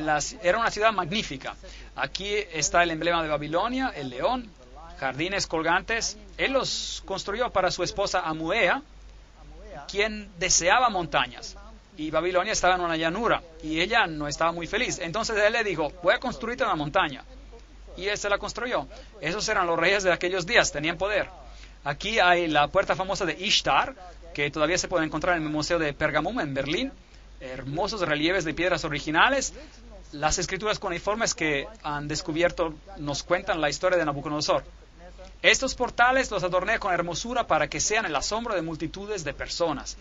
era una ciudad magnífica. Aquí está el emblema de Babilonia, el león, jardines colgantes. Él los construyó para su esposa Amuea, quien deseaba montañas. Y Babilonia estaba en una llanura, y ella no estaba muy feliz. Entonces él le dijo, voy a construirte una montaña. Y él se la construyó. Esos eran los reyes de aquellos días, tenían poder. Aquí hay la puerta famosa de Ishtar, que todavía se pueden encontrar en el Museo de Pergamum en Berlín. Hermosos relieves de piedras originales. Las escrituras cuneiformes que han descubierto nos cuentan la historia de Nabucodonosor. Estos portales los adorné con hermosura para que sean el asombro de multitudes de personas.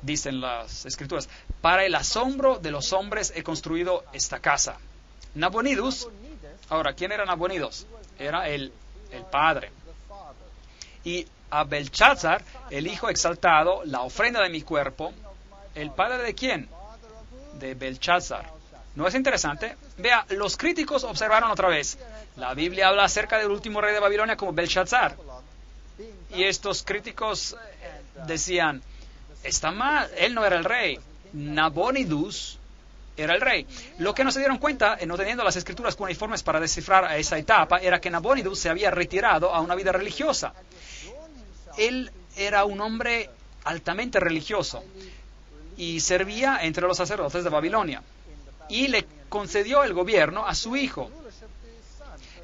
Dicen las escrituras, para el asombro de los hombres he construido esta casa. Nabonidus, ahora, ¿quién era Nabonidus? Era el padre. Y a Belshazzar, el hijo exaltado, la ofrenda de mi cuerpo. ¿El padre de quién? De Belshazzar. ¿No es interesante? Vea, los críticos observaron otra vez. La Biblia habla acerca del último rey de Babilonia como Belshazzar. Y estos críticos decían, está mal, él no era el rey. Nabonidus era el rey. Lo que no se dieron cuenta, no teniendo las escrituras cuneiformes para descifrar a esa etapa, era que Nabonidus se había retirado a una vida religiosa. Él era un hombre altamente religioso y servía entre los sacerdotes de Babilonia. Y le concedió el gobierno a su hijo.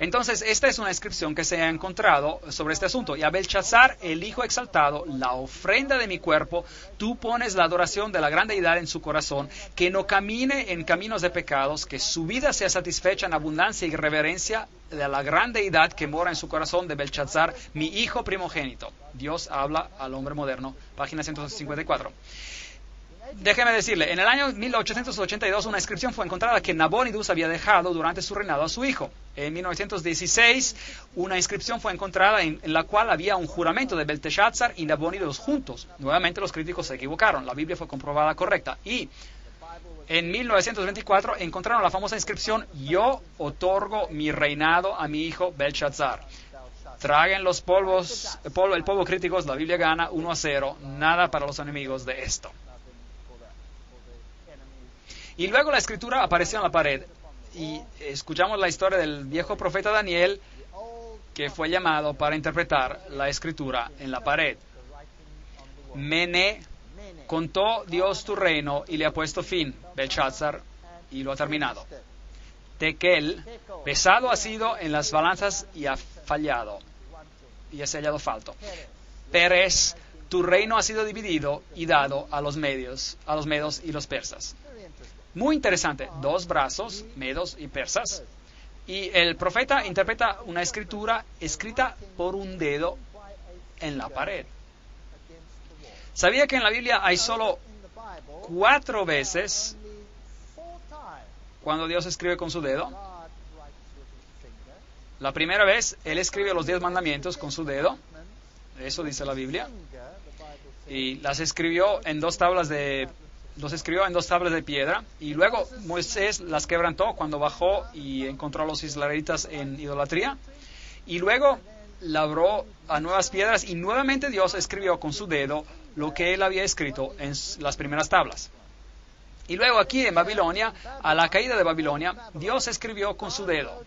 Entonces, esta es una inscripción que se ha encontrado sobre este asunto. Y a Belshazzar, el hijo exaltado, la ofrenda de mi cuerpo, tú pones la adoración de la gran deidad en su corazón, que no camine en caminos de pecados, que su vida sea satisfecha en abundancia y reverencia de la gran deidad que mora en su corazón de Belshazzar, mi hijo primogénito. Dios habla al hombre moderno, página 154. Déjeme decirle, en el año 1882 una inscripción fue encontrada que Nabonidus había dejado durante su reinado a su hijo. En 1916 una inscripción fue encontrada en la cual había un juramento de Belteshazzar y Nabonidus juntos. Nuevamente los críticos se equivocaron, la Biblia fue comprobada correcta. Y en 1924 encontraron la famosa inscripción, yo otorgo mi reinado a mi hijo Belshazzar. Traguen los el polvo críticos, la Biblia gana 1-0, nada para los enemigos de esto. Y luego la escritura apareció en la pared y escuchamos la historia del viejo profeta Daniel que fue llamado para interpretar la escritura en la pared. Mene, contó Dios tu reino y le ha puesto fin, Belshazzar, y lo ha terminado. Tekel, pesado ha sido en las balanzas y ha fallado, y se ha hallado falto. Peres, tu reino ha sido dividido y dado a los medos y los persas. Muy interesante, dos brazos, medos y persas. Y el profeta interpreta una escritura escrita por un dedo en la pared. ¿Sabía que en la Biblia hay solo 4 veces cuando Dios escribe con su dedo? La primera vez, Él escribe los 10 mandamientos con su dedo. Eso dice la Biblia. Y las escribió en 2 tablas de piedra, y luego Moisés las quebrantó cuando bajó y encontró a los israelitas en idolatría, y luego labró a nuevas piedras, y nuevamente Dios escribió con su dedo lo que él había escrito en las primeras tablas. Y luego aquí en Babilonia, a la caída de Babilonia, Dios escribió con su dedo.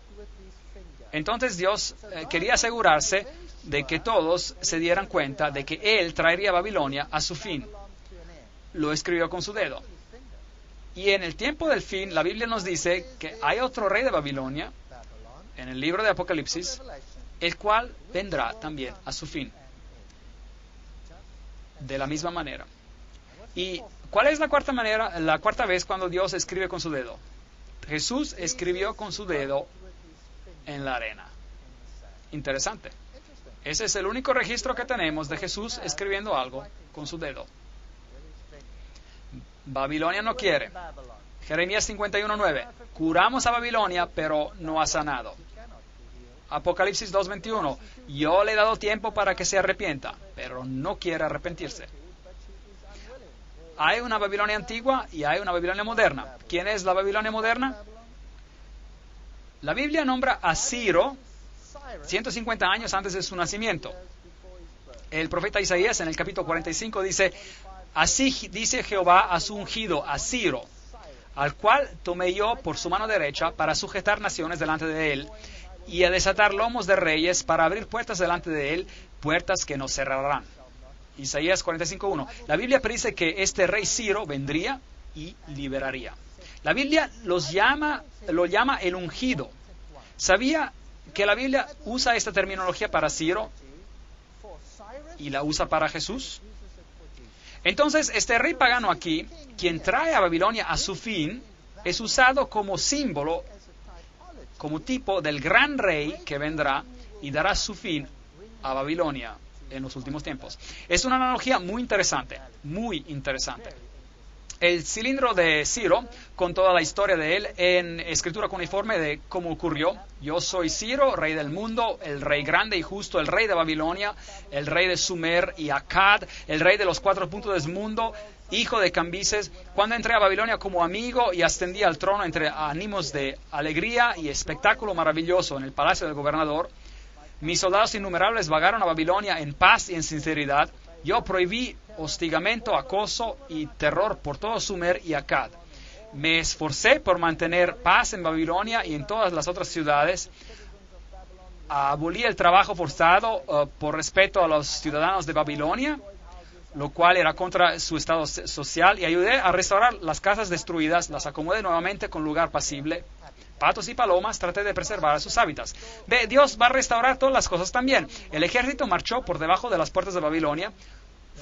Entonces Dios quería asegurarse de que todos se dieran cuenta de que Él traería a Babilonia a su fin. Lo escribió con su dedo. Y en el tiempo del fin, la Biblia nos dice que hay otro rey de Babilonia, en el libro de Apocalipsis, el cual vendrá también a su fin. De la misma manera. ¿Y cuál es la cuarta vez cuando Dios escribe con su dedo? Jesús escribió con su dedo en la arena. Interesante. Ese es el único registro que tenemos de Jesús escribiendo algo con su dedo. Babilonia no quiere. Jeremías 51:9. Curamos a Babilonia, pero no ha sanado. Apocalipsis 2:21. Yo le he dado tiempo para que se arrepienta, pero no quiere arrepentirse. Hay una Babilonia antigua y hay una Babilonia moderna. ¿Quién es la Babilonia moderna? La Biblia nombra a Ciro 150 años antes de su nacimiento. El profeta Isaías en el capítulo 45 dice: así dice Jehová a su ungido, a Ciro, al cual tomé yo por su mano derecha para sujetar naciones delante de él y a desatar lomos de reyes para abrir puertas delante de él, puertas que no cerrarán. Isaías 45:1. La Biblia predice que este rey Ciro vendría y liberaría. La Biblia lo llama el ungido. ¿Sabía que la Biblia usa esta terminología para Ciro y la usa para Jesús? Entonces, este rey pagano aquí, quien trae a Babilonia a su fin, es usado como símbolo, como tipo del gran rey que vendrá y dará su fin a Babilonia en los últimos tiempos. Es una analogía muy interesante, muy interesante. El cilindro de Ciro, con toda la historia de él en escritura cuneiforme de cómo ocurrió. Yo soy Ciro, rey del mundo, el rey grande y justo, el rey de Babilonia, el rey de Sumer y Akkad, el rey de los 4 puntos del mundo, hijo de Cambises. Cuando entré a Babilonia como amigo y ascendí al trono entre ánimos de alegría y espectáculo maravilloso en el palacio del gobernador, mis soldados innumerables vagaron a Babilonia en paz y en sinceridad. Yo prohibí hostigamiento, acoso y terror por todo Sumer y Akkad. Me esforcé por mantener paz en Babilonia y en todas las otras ciudades. Abolí el trabajo forzado por respeto a los ciudadanos de Babilonia, lo cual era contra su estado social, y ayudé a restaurar las casas destruidas, las acomodé nuevamente con lugar pasible. Patos y palomas, traté de preservar sus hábitats. Ve, Dios va a restaurar todas las cosas también. El ejército marchó por debajo de las puertas de Babilonia,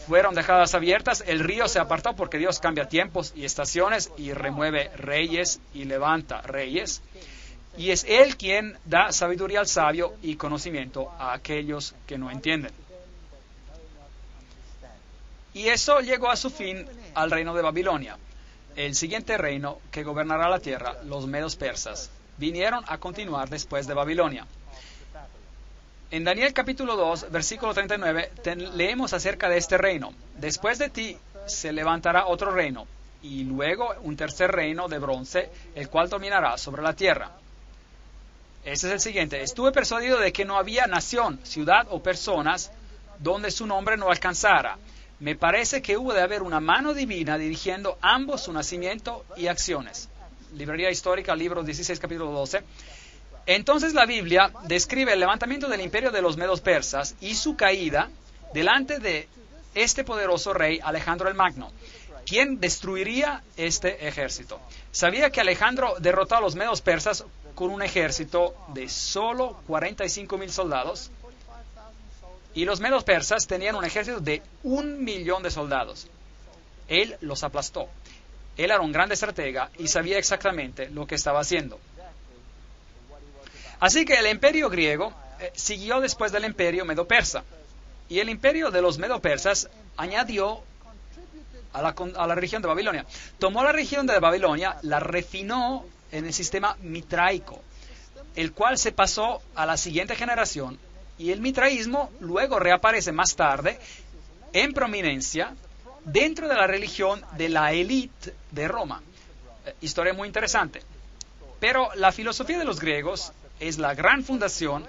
fueron dejadas abiertas, el río se apartó porque Dios cambia tiempos y estaciones y remueve reyes y levanta reyes. Y es Él quien da sabiduría al sabio y conocimiento a aquellos que no entienden. Y eso llegó a su fin al reino de Babilonia. El siguiente reino que gobernará la tierra, los medos persas, vinieron a continuar después de Babilonia. En Daniel capítulo 2, versículo 39, leemos acerca de este reino. Después de ti se levantará otro reino, y luego un tercer reino de bronce, el cual dominará sobre la tierra. Este es el siguiente. Estuve persuadido de que no había nación, ciudad o personas donde su nombre no alcanzara. Me parece que hubo de haber una mano divina dirigiendo ambos su nacimiento y acciones. Librería Histórica, libro 16, capítulo 12. Entonces la Biblia describe el levantamiento del imperio de los medos persas y su caída delante de este poderoso rey Alejandro el Magno, quien destruiría este ejército. Sabía que Alejandro derrotó a los medos persas con un ejército de solo 45,000 soldados, y los medos persas tenían un ejército de 1,000,000 de soldados. Él los aplastó. Él era un gran estratega y sabía exactamente lo que estaba haciendo. Así que el imperio griego siguió después del imperio medo-persa. Y el imperio de los medo-persas añadió a la región de Babilonia. Tomó la región de Babilonia, la refinó en el sistema mitraico, el cual se pasó a la siguiente generación. Y el mitraísmo luego reaparece más tarde en prominencia dentro de la religión de la élite de Roma. Historia muy interesante. Pero la filosofía de los griegos es la gran fundación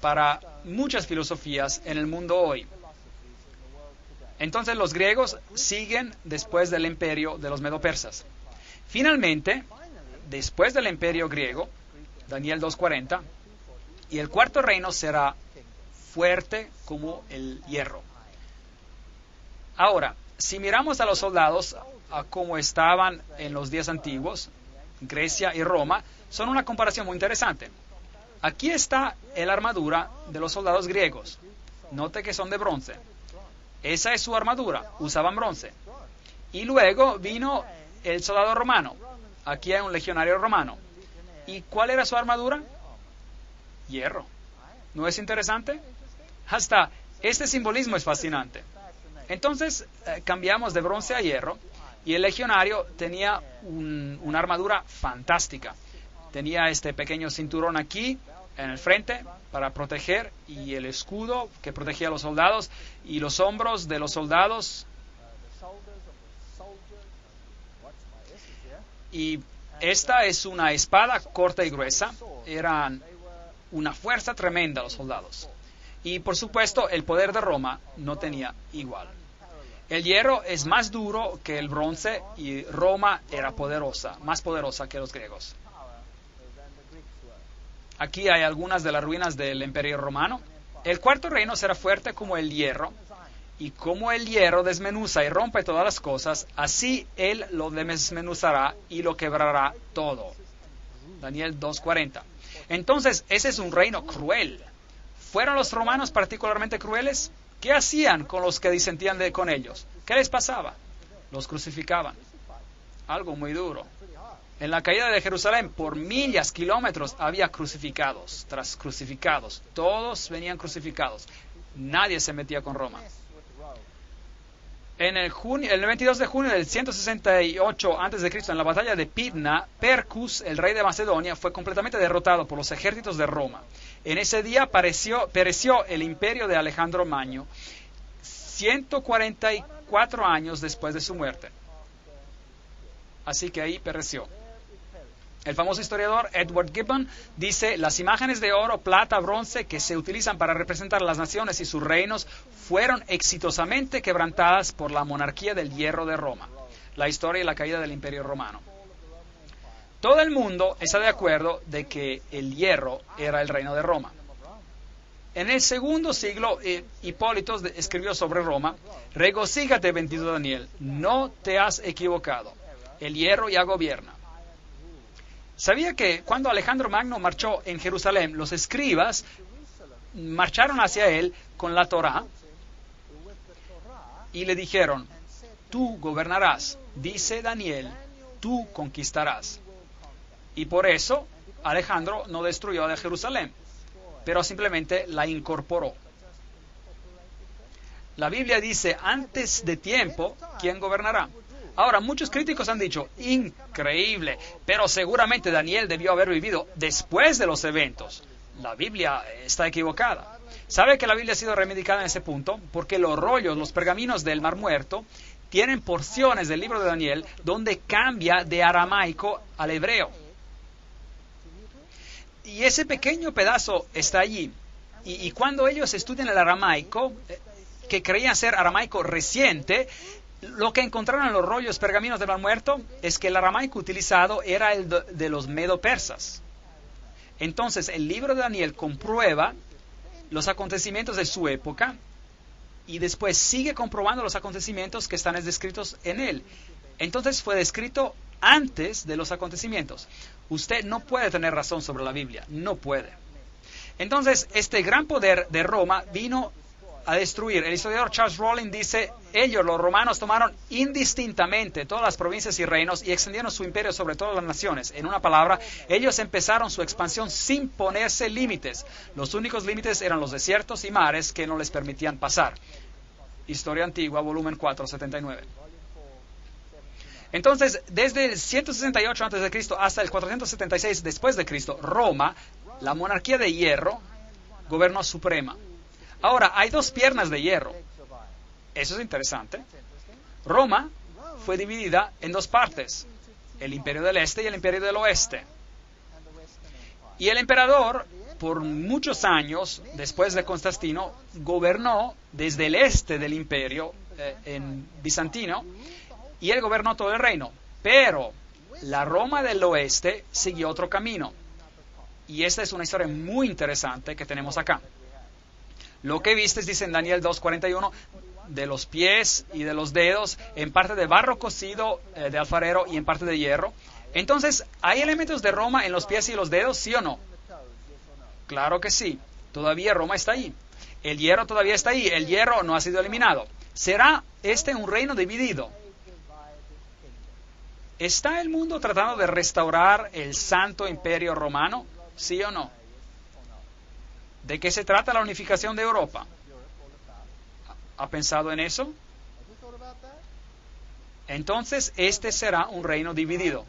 para muchas filosofías en el mundo hoy. Entonces los griegos siguen después del imperio de los medo-persas. Finalmente, después del imperio griego, Daniel 2:40, y el cuarto reino será fuerte como el hierro. Ahora, si miramos a los soldados a cómo estaban en los días antiguos, Grecia y Roma, son una comparación muy interesante. Aquí está la armadura de los soldados griegos. Note que son de bronce. Esa es su armadura, usaban bronce. Y luego vino el soldado romano. Aquí hay un legionario romano. ¿Y cuál era su armadura? Hierro. ¿No es interesante? Hasta este simbolismo es fascinante. Entonces cambiamos de bronce a hierro y el legionario tenía una armadura fantástica. Tenía este pequeño cinturón aquí en el frente para proteger, y el escudo que protegía a los soldados y los hombros de los soldados. Y esta es una espada corta y gruesa. Eran una fuerza tremenda los soldados. Y por supuesto el poder de Roma no tenía igual. El hierro es más duro que el bronce y Roma era poderosa, más poderosa que los griegos. Aquí hay algunas de las ruinas del Imperio Romano. El cuarto reino será fuerte como el hierro, y como el hierro desmenuza y rompe todas las cosas, así él lo desmenuzará y lo quebrará todo. Daniel 2:40. Entonces, ese es un reino cruel. ¿Fueron los romanos particularmente crueles? ¿Qué hacían con los que disentían con ellos? ¿Qué les pasaba? Los crucificaban. Algo muy duro. En la caída de Jerusalén, por millas, kilómetros, había crucificados tras crucificados. Todos venían crucificados. Nadie se metía con Roma. El 22 de junio del 168 a.C., en la batalla de Pydna, Percus, el rey de Macedonia, fue completamente derrotado por los ejércitos de Roma. En ese día pereció el imperio de Alejandro Magno, 144 años después de su muerte. Así que ahí pereció. El famoso historiador Edward Gibbon dice: las imágenes de oro, plata, bronce que se utilizan para representar las naciones y sus reinos fueron exitosamente quebrantadas por la monarquía del hierro de Roma. La historia y la caída del Imperio Romano. Todo el mundo está de acuerdo de que el hierro era el reino de Roma. En el segundo siglo, Hipólito escribió sobre Roma: regocíjate, bendito Daniel, no te has equivocado. El hierro ya gobierna. ¿Sabía que cuando Alejandro Magno marchó en Jerusalén, los escribas marcharon hacia él con la Torá y le dijeron: tú gobernarás, dice Daniel, tú conquistarás? Y por eso Alejandro no destruyó a Jerusalén, pero simplemente la incorporó. La Biblia dice: antes de tiempo, ¿quién gobernará? Ahora, muchos críticos han dicho: increíble, pero seguramente Daniel debió haber vivido después de los eventos. La Biblia está equivocada. ¿Sabe que la Biblia ha sido reivindicada en ese punto? Porque los rollos, los pergaminos del Mar Muerto, tienen porciones del libro de Daniel donde cambia de aramaico al hebreo. Y ese pequeño pedazo está allí. Y cuando ellos estudian el aramaico, que creían ser aramaico reciente, lo que encontraron en los rollos pergaminos del Mar Muerto es que el aramaico utilizado era el de los medo-persas. Entonces, el libro de Daniel comprueba los acontecimientos de su época y después sigue comprobando los acontecimientos que están descritos en él. Entonces, fue descrito antes de los acontecimientos. Usted no puede tener razón sobre la Biblia, no puede. Entonces, este gran poder de Roma vino a destruir. El historiador Charles Rowling dice: ellos, los romanos, tomaron indistintamente todas las provincias y reinos y extendieron su imperio sobre todas las naciones. En una palabra, ellos empezaron su expansión sin ponerse límites. Los únicos límites eran los desiertos y mares que no les permitían pasar. Historia Antigua, volumen 4, 79. Entonces, desde el 168 a.C. hasta el 476 después de Cristo, Roma, la monarquía de hierro, gobernó suprema. Ahora, hay dos piernas de hierro. Eso es interesante. Roma fue dividida en dos partes: el imperio del este y el imperio del oeste. Y el emperador, por muchos años, después de Constantino, gobernó desde el este del imperio en bizantino, y él gobernó todo el reino. Pero la Roma del oeste siguió otro camino. Y esta es una historia muy interesante que tenemos acá. Lo que vistes, dice en Daniel 2:41, de los pies y de los dedos, en parte de barro cocido de alfarero y en parte de hierro. Entonces, ¿hay elementos de Roma en los pies y los dedos, sí o no? Claro que sí. Todavía Roma está ahí. El hierro todavía está ahí. El hierro no ha sido eliminado. ¿Será este un reino dividido? ¿Está el mundo tratando de restaurar el Santo Imperio Romano? ¿Sí o no? ¿De qué se trata la unificación de Europa? ¿Ha pensado en eso? Entonces, este será un reino dividido.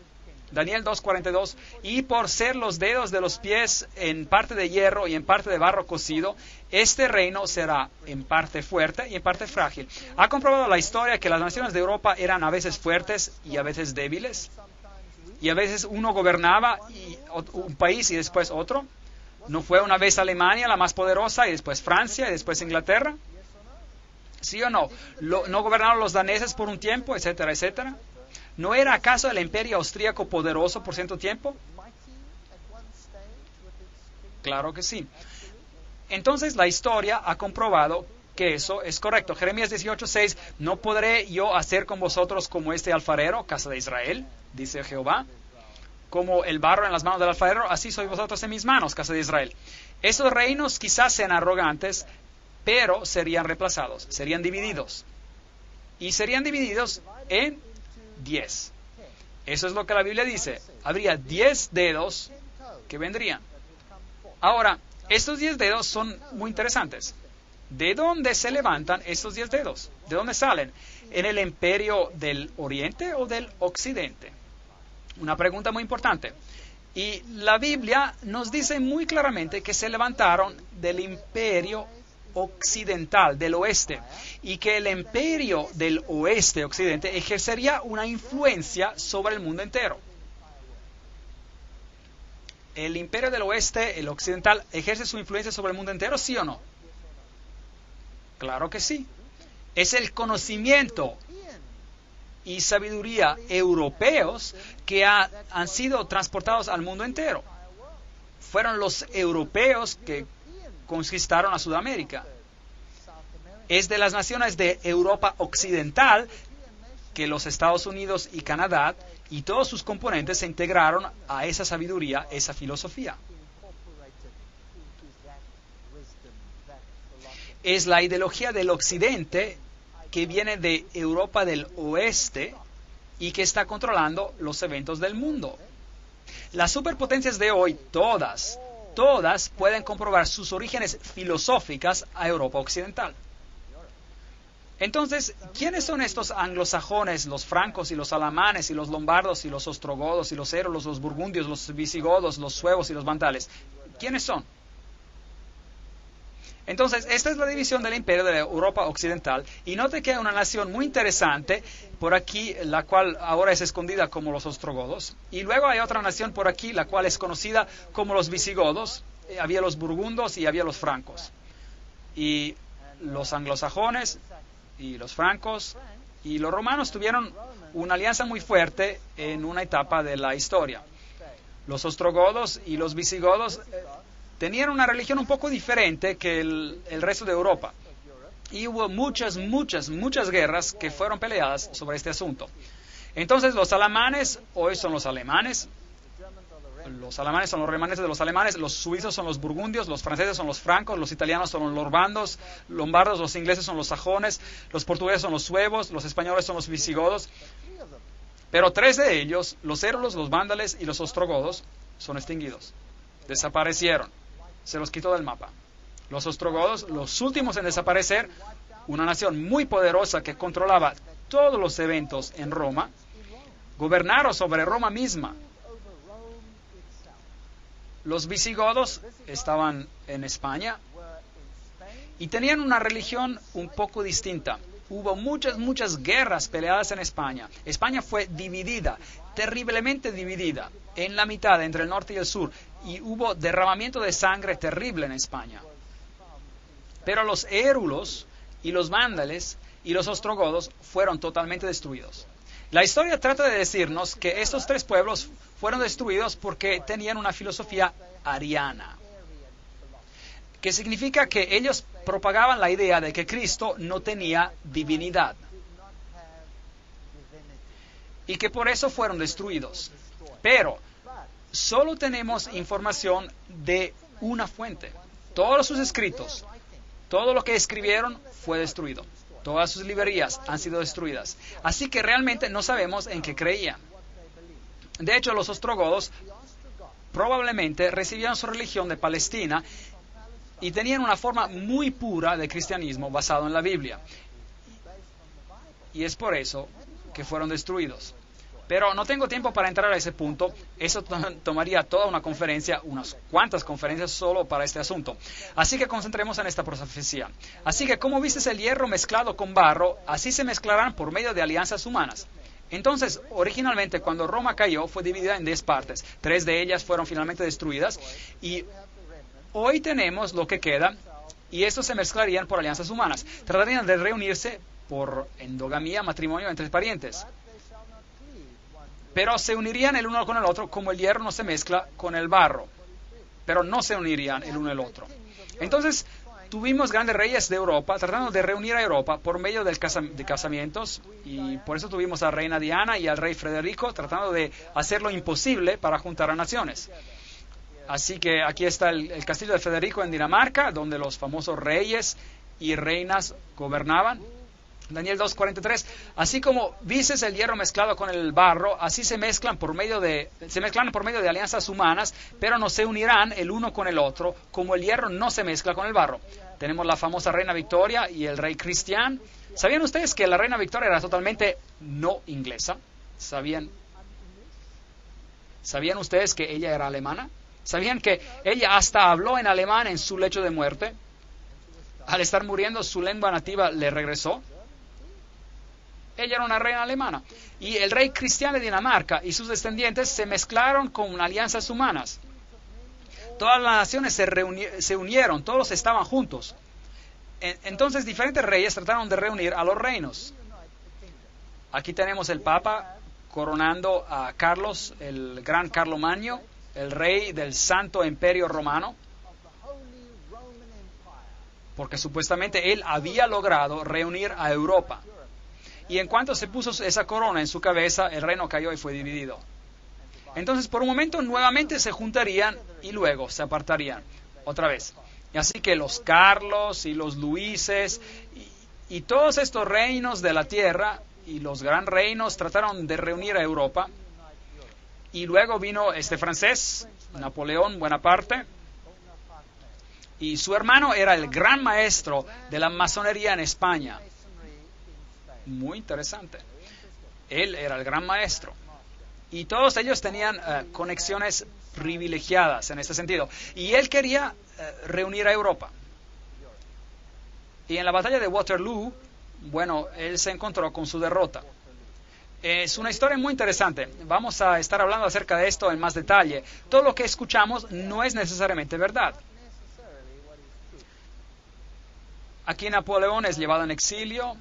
Daniel 2:42, y por ser los dedos de los pies en parte de hierro y en parte de barro cocido, este reino será en parte fuerte y en parte frágil. ¿Ha comprobado la historia que las naciones de Europa eran a veces fuertes y a veces débiles? Y a veces uno gobernaba un país y después otro. ¿No fue una vez Alemania la más poderosa y después Francia y después Inglaterra? ¿Sí o no? ¿No gobernaron los daneses por un tiempo, etcétera, etcétera? ¿No era acaso el imperio austríaco poderoso por cierto tiempo? Claro que sí. Entonces la historia ha comprobado que eso es correcto. Jeremías 18:6, ¿no podré yo hacer con vosotros como este alfarero, casa de Israel? Dice Jehová. Como el barro en las manos del alfarero, así sois vosotros en mis manos, casa de Israel. Esos reinos quizás sean arrogantes, pero serían reemplazados, serían divididos. Y serían divididos en 10. Eso es lo que la Biblia dice. Habría 10 dedos que vendrían. Ahora, estos 10 dedos son muy interesantes. ¿De dónde se levantan estos 10 dedos? ¿De dónde salen? ¿En el imperio del Oriente o del Occidente? Una pregunta muy importante. Y la Biblia nos dice muy claramente que se levantaron del imperio occidental, del oeste, y que el imperio del oeste, occidente, ejercería una influencia sobre el mundo entero. ¿El imperio del oeste, el occidental, ejerce su influencia sobre el mundo entero, sí o no? Claro que sí. Es el conocimiento y sabiduría europeos que han sido transportados al mundo entero. Fueron los europeos que conquistaron a Sudamérica. Es de las naciones de Europa occidental que los Estados Unidos y Canadá y todos sus componentes se integraron a esa sabiduría, esa filosofía. Es la ideología del occidente que viene de Europa del oeste y que está controlando los eventos del mundo. Las superpotencias de hoy, todas pueden comprobar sus orígenes filosóficas a Europa occidental. Entonces, ¿quiénes son estos anglosajones, los francos y los alamanes y los lombardos y los ostrogodos y los érulos, los burgundios, los visigodos, los suevos y los vandales? ¿Quiénes son? Entonces, esta es la división del imperio de Europa occidental. Y note que hay una nación muy interesante por aquí, la cual ahora es escondida como los ostrogodos. Y luego hay otra nación por aquí, la cual es conocida como los visigodos. Había los burgundos y había los francos. Y los anglosajones y los francos y los romanos tuvieron una alianza muy fuerte en una etapa de la historia. Los ostrogodos y los visigodos tenían una religión un poco diferente que el resto de Europa. Y hubo muchas guerras que fueron peleadas sobre este asunto. Entonces los alamanes hoy son los alemanes. Los alemanes son los remanes de los alemanes, los suizos son los burgundios, los franceses son los francos, los italianos son los lombardos, los ingleses son los sajones, los portugueses son los suevos, los españoles son los visigodos. Pero 3 de ellos, los érulos, los vándales y los ostrogodos, son extinguidos. Desaparecieron. Se los quitó del mapa. Los ostrogodos, los últimos en desaparecer, una nación muy poderosa que controlaba todos los eventos en Roma, gobernaron sobre Roma misma. Los visigodos estaban en España y tenían una religión un poco distinta. Hubo muchas guerras peleadas en España. España fue dividida, terriblemente dividida, en la mitad entre el norte y el sur. Y hubo derramamiento de sangre terrible en España. Pero los érulos y los vándales y los ostrogodos fueron totalmente destruidos. La historia trata de decirnos que estos 3 pueblos fueron destruidos porque tenían una filosofía ariana, que significa que ellos propagaban la idea de que Cristo no tenía divinidad y que por eso fueron destruidos. Pero solo tenemos información de una fuente. Todos sus escritos, todo lo que escribieron fue destruido. Todas sus librerías han sido destruidas. Así que realmente no sabemos en qué creían. De hecho, los ostrogodos probablemente recibieron su religión de Palestina y tenían una forma muy pura de cristianismo basado en la Biblia. Y es por eso que fueron destruidos. Pero no tengo tiempo para entrar a ese punto. Eso tomaría toda una conferencia, unas cuantas conferencias solo para este asunto. Así que concentremos en esta profecía. Así que como viste el hierro mezclado con barro, así se mezclarán por medio de alianzas humanas. Entonces, originalmente cuando Roma cayó fue dividida en 10 partes. 3 de ellas fueron finalmente destruidas y hoy tenemos lo que queda y estos se mezclarían por alianzas humanas. Tratarían de reunirse por endogamía, matrimonio entre parientes. Pero se unirían el uno con el otro como el hierro no se mezcla con el barro. Pero no se unirían el uno el otro. Entonces, tuvimos grandes reyes de Europa tratando de reunir a Europa por medio de casamientos. Y por eso tuvimos a la reina Diana y al rey Federico tratando de hacer lo imposible para juntar a naciones. Así que aquí está el castillo de Federico en Dinamarca, donde los famosos reyes y reinas gobernaban. Daniel 2:43, así como vices el hierro mezclado con el barro, así se mezclan por medio de alianzas humanas, pero no se unirán el uno con el otro, como el hierro no se mezcla con el barro. Tenemos la famosa reina Victoria y el rey Cristián. ¿Sabían ustedes que la reina Victoria era totalmente no inglesa? ¿Sabían ustedes que ella era alemana? ¿Sabían que ella hasta habló en alemán en su lecho de muerte? Al estar muriendo, su lengua nativa le regresó. Ella era una reina alemana. Y el rey Cristián de Dinamarca y sus descendientes se mezclaron con alianzas humanas. Todas las naciones se unieron, todos estaban juntos. Entonces diferentes reyes trataron de reunir a los reinos. Aquí tenemos el Papa coronando a Carlos, el gran Carlomagno, el rey del Santo Imperio Romano, porque supuestamente él había logrado reunir a Europa. Y en cuanto se puso esa corona en su cabeza, el reino cayó y fue dividido. Entonces, por un momento, nuevamente se juntarían y luego se apartarían otra vez. Y así que los Carlos y los Luises y todos estos reinos de la tierra y los gran reinos trataron de reunir a Europa. Y luego vino este francés, Napoleón Bonaparte, y su hermano era el gran maestro de la masonería en España. Muy interesante. Él era el gran maestro. Y todos ellos tenían conexiones privilegiadas en este sentido. Y él quería reunir a Europa. Y en la batalla de Waterloo, bueno, él se encontró con su derrota. Es una historia muy interesante. Vamos a estar hablando acerca de esto en más detalle. Todo lo que escuchamos no es necesariamente verdad. Aquí Napoleón es llevado en exilio.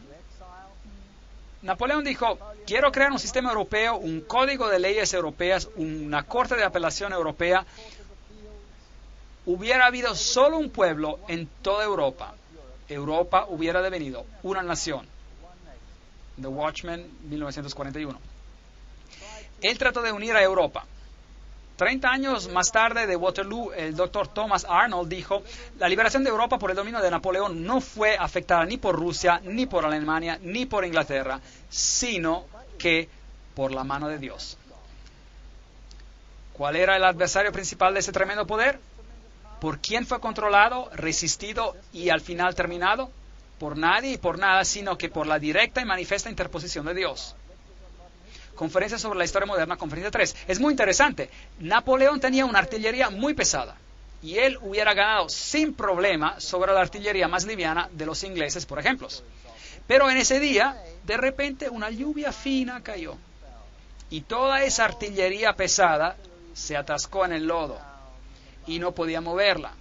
Napoleón dijo, quiero crear un sistema europeo, un código de leyes europeas, una corte de apelación europea. Hubiera habido solo un pueblo en toda Europa. Europa hubiera devenido una nación. The Watchmen, 1941. Él trató de unir a Europa. 30 años más tarde de Waterloo, el doctor Thomas Arnold dijo, la liberación de Europa por el dominio de Napoleón no fue afectada ni por Rusia, ni por Alemania, ni por Inglaterra, sino que por la mano de Dios. ¿Cuál era el adversario principal de ese tremendo poder? ¿Por quién fue controlado, resistido y al final terminado? Por nadie y por nada, sino que por la directa y manifiesta interposición de Dios. Conferencia sobre la historia moderna, conferencia 3. Es muy interesante. Napoleón tenía una artillería muy pesada y él hubiera ganado sin problema sobre la artillería más liviana de los ingleses, por ejemplo. Pero en ese día, de repente, una lluvia fina cayó y toda esa artillería pesada se atascó en el lodo y no podía moverla.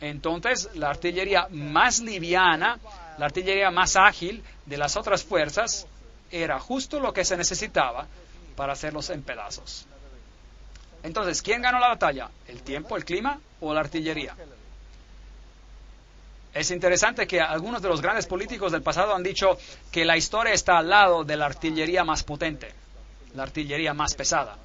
Entonces, la artillería más liviana, la artillería más ágil de las otras fuerzas, era justo lo que se necesitaba para hacerlos en pedazos. Entonces, ¿quién ganó la batalla? ¿El tiempo, el clima o la artillería? Es interesante que algunos de los grandes políticos del pasado han dicho que la historia está al lado de la artillería más potente, la artillería más pesada.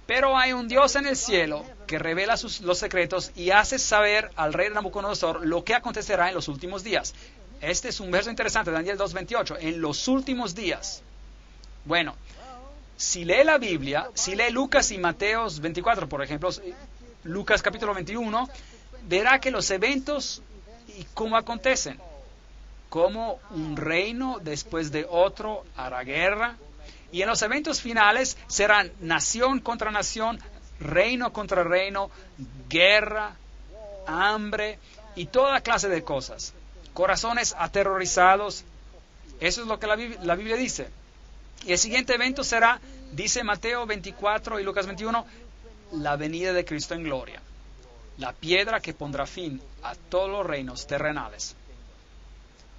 Pero hay un Dios en el cielo que revela los secretos y hace saber al rey Nabucodonosor lo que acontecerá en los últimos días. Este es un verso interesante, Daniel 2:28, en los últimos días. Bueno, si lee la Biblia, si lee Lucas y Mateos 24, por ejemplo, Lucas capítulo 21, verá que los eventos y cómo acontecen. Como un reino después de otro hará guerra. Y en los eventos finales serán nación contra nación, reino contra reino, guerra, hambre y toda clase de cosas. Corazones aterrorizados. Eso es lo que la Biblia dice. Y el siguiente evento será, dice Mateo 24 y Lucas 21, la venida de Cristo en gloria. La piedra que pondrá fin a todos los reinos terrenales.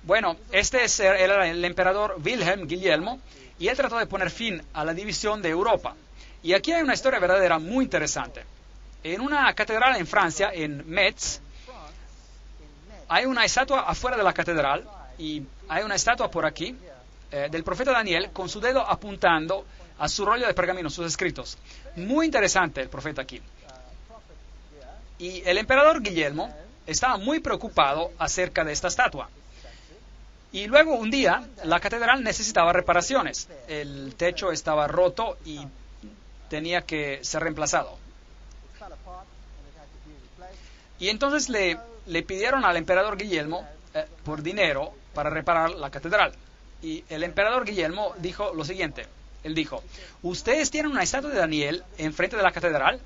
Bueno, este era el emperador Guillermo, y él trató de poner fin a la división de Europa. Y aquí hay una historia verdadera muy interesante. En una catedral en Francia, en Metz, hay una estatua afuera de la catedral, y hay una estatua por aquí, del profeta Daniel, con su dedo apuntando a su rollo de pergamino, sus escritos. Muy interesante el profeta aquí. Y el emperador Guillermo, estaba muy preocupado acerca de esta estatua. Y luego un día la catedral necesitaba reparaciones. El techo estaba roto y tenía que ser reemplazado. Y entonces le pidieron al emperador Guillermo por dinero para reparar la catedral. Y el emperador Guillermo dijo lo siguiente. Él dijo, ¿ustedes tienen una estatua de Daniel enfrente de la catedral?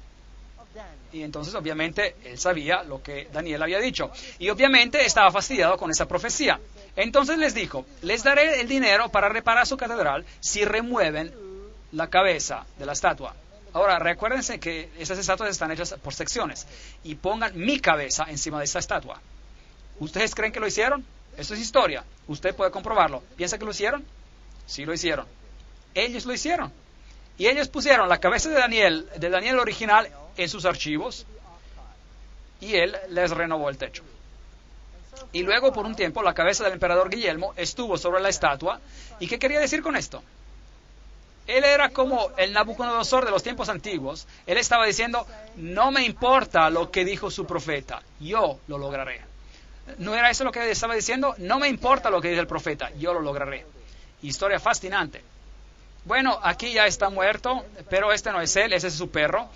Y entonces obviamente él sabía lo que Daniel había dicho. Y obviamente estaba fastidiado con esa profecía. Entonces les dijo, les daré el dinero para reparar su catedral si remueven la cabeza de la estatua. Ahora, recuérdense que esas estatuas están hechas por secciones. Y pongan mi cabeza encima de esa estatua. ¿Ustedes creen que lo hicieron? Esto es historia. Usted puede comprobarlo. ¿Piensa que lo hicieron? Sí, lo hicieron. Ellos lo hicieron. Y ellos pusieron la cabeza de Daniel original, en sus archivos. Y él les renovó el techo. Y luego, por un tiempo, la cabeza del emperador Guillermo estuvo sobre la estatua. ¿Y qué quería decir con esto? Él era como el Nabucodonosor de los tiempos antiguos. Él estaba diciendo, no me importa lo que dijo su profeta, yo lo lograré. ¿No era eso lo que estaba diciendo? No me importa lo que dice el profeta, yo lo lograré. Historia fascinante. Bueno, aquí ya está muerto, pero este no es él, ese es su perro.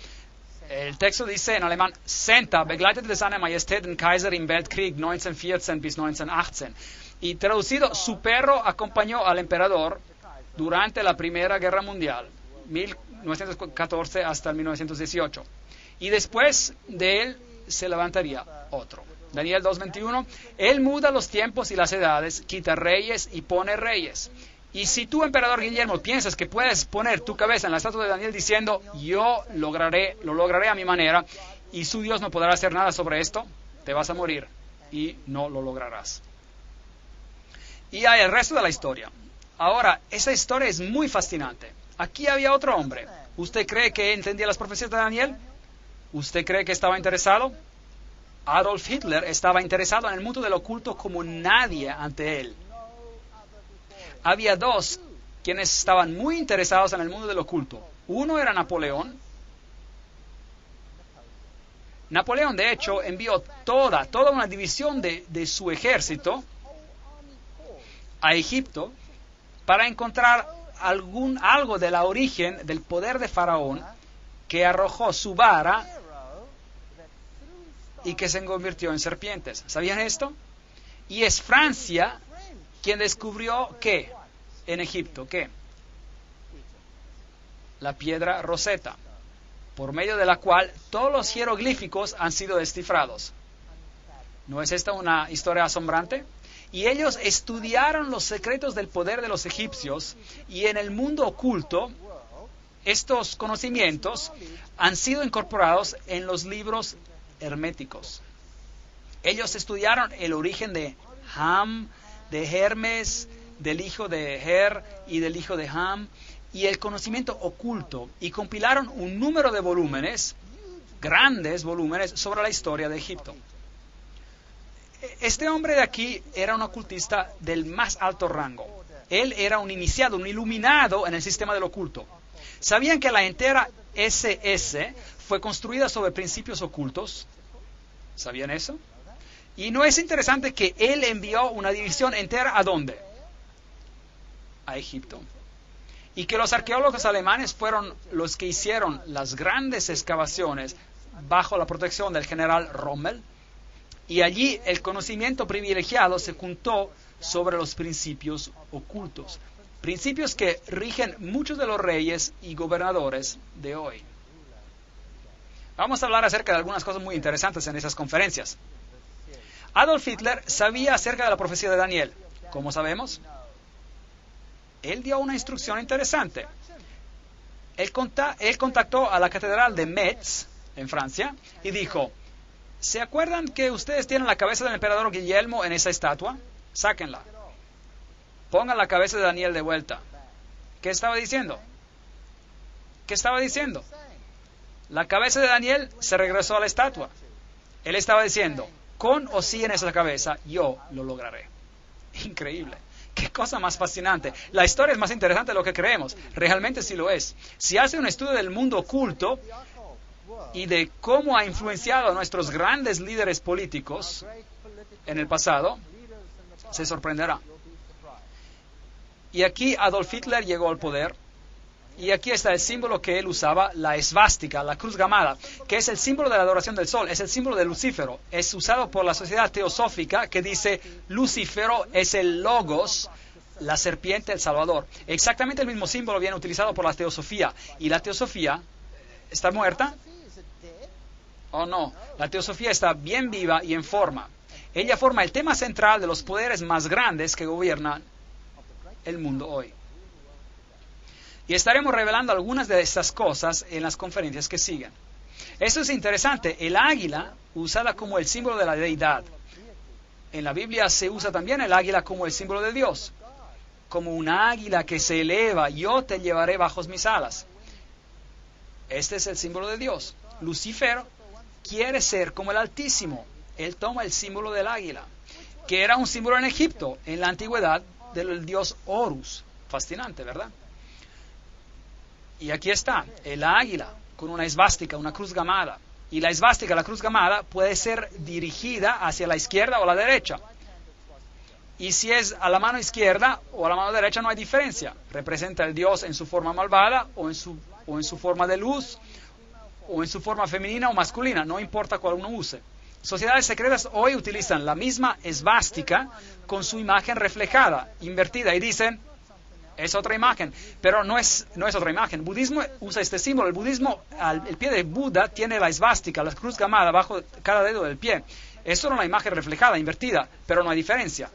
El texto dice en alemán, Senta begleitete seine Majestät den Kaiser im Weltkrieg 1914 bis 1918. Y traducido, su perro acompañó al emperador durante la Primera Guerra Mundial, 1914 hasta el 1918. Y después de él se levantaría otro. Daniel 2:21, él muda los tiempos y las edades, quita reyes y pone reyes. Y si tú, emperador Guillermo, piensas que puedes poner tu cabeza en la estatua de Daniel diciendo, yo lo lograré a mi manera, y su Dios no podrá hacer nada sobre esto, te vas a morir y no lo lograrás. Y hay el resto de la historia. Ahora, esa historia es muy fascinante. Aquí había otro hombre. ¿Usted cree que entendía las profecías de Daniel? ¿Usted cree que estaba interesado? Adolf Hitler estaba interesado en el mundo del oculto como nadie ante él. Había dos quienes estaban muy interesados en el mundo del oculto. Uno era Napoleón. Napoleón, de hecho, envió toda una división de su ejército a Egipto para encontrar algo de la origen del poder de Faraón que arrojó su vara y que se convirtió en serpientes. ¿Sabían esto? Y es Francia quien descubrió ¿qué? En Egipto, ¿qué? La piedra Rosetta, por medio de la cual todos los jeroglíficos han sido descifrados. ¿No es esta una historia asombrante? Y ellos estudiaron los secretos del poder de los egipcios, y en el mundo oculto estos conocimientos han sido incorporados en los libros herméticos. Ellos estudiaron el origen de Ham, de Hermes, del hijo de Her y del hijo de Ham, y el conocimiento oculto, y compilaron un número de volúmenes, grandes volúmenes, sobre la historia de Egipto. Este hombre de aquí era un ocultista del más alto rango. Él era un iniciado, un iluminado en el sistema del oculto. ¿Sabían que la entera SS fue construida sobre principios ocultos? ¿Sabían eso? Y ¿no es interesante que él envió una división entera a dónde? A Egipto. Y que los arqueólogos alemanes fueron los que hicieron las grandes excavaciones bajo la protección del general Rommel. Y allí el conocimiento privilegiado se juntó sobre los principios ocultos. Principios que rigen muchos de los reyes y gobernadores de hoy. Vamos a hablar acerca de algunas cosas muy interesantes en esas conferencias. Adolf Hitler sabía acerca de la profecía de Daniel. ¿Cómo sabemos? Él dio una instrucción interesante. Él contactó a la catedral de Metz, en Francia, y dijo, ¿se acuerdan que ustedes tienen la cabeza del emperador Guillermo en esa estatua? Sáquenla. Pongan la cabeza de Daniel de vuelta. ¿Qué estaba diciendo? ¿Qué estaba diciendo? La cabeza de Daniel se regresó a la estatua. Él estaba diciendo, con o sin esa cabeza, yo lo lograré. Increíble. Qué cosa más fascinante. La historia es más interesante de lo que creemos. Realmente sí lo es. Si hace un estudio del mundo oculto, y de cómo ha influenciado a nuestros grandes líderes políticos en el pasado, se sorprenderá. Y aquí Adolf Hitler llegó al poder. Y aquí está el símbolo que él usaba, la esvástica, la cruz gamada, que es el símbolo de la adoración del sol, es el símbolo de Lucífero. Es usado por la sociedad teosófica que dice Lucífero es el logos, la serpiente, el salvador. Exactamente el mismo símbolo viene utilizado por la teosofía. ¿Y la teosofía está muerta? ¿O no? La teosofía está bien viva y en forma. Ella forma el tema central de los poderes más grandes que gobiernan el mundo hoy. Y estaremos revelando algunas de estas cosas en las conferencias que siguen. Esto es interesante. El águila, usada como el símbolo de la deidad. En la Biblia se usa también el águila como el símbolo de Dios. Como una águila que se eleva, yo te llevaré bajo mis alas. Este es el símbolo de Dios. Lucifer quiere ser como el Altísimo. Él toma el símbolo del águila, que era un símbolo en Egipto, en la antigüedad, del dios Horus. Fascinante, ¿verdad? Y aquí está, el águila, con una esvástica, una cruz gamada. Y la esvástica, la cruz gamada, puede ser dirigida hacia la izquierda o la derecha. Y si es a la mano izquierda o a la mano derecha no hay diferencia. Representa al Dios en su forma malvada o en su forma de luz o en su forma femenina o masculina, no importa cuál uno use. Sociedades secretas hoy utilizan la misma esvástica con su imagen reflejada, invertida, y dicen, es otra imagen, pero no es otra imagen. El budismo usa este símbolo. El budismo, el pie de Buda tiene la esvástica, la cruz gamada, bajo cada dedo del pie. Es solo una imagen reflejada, invertida, pero no hay diferencia.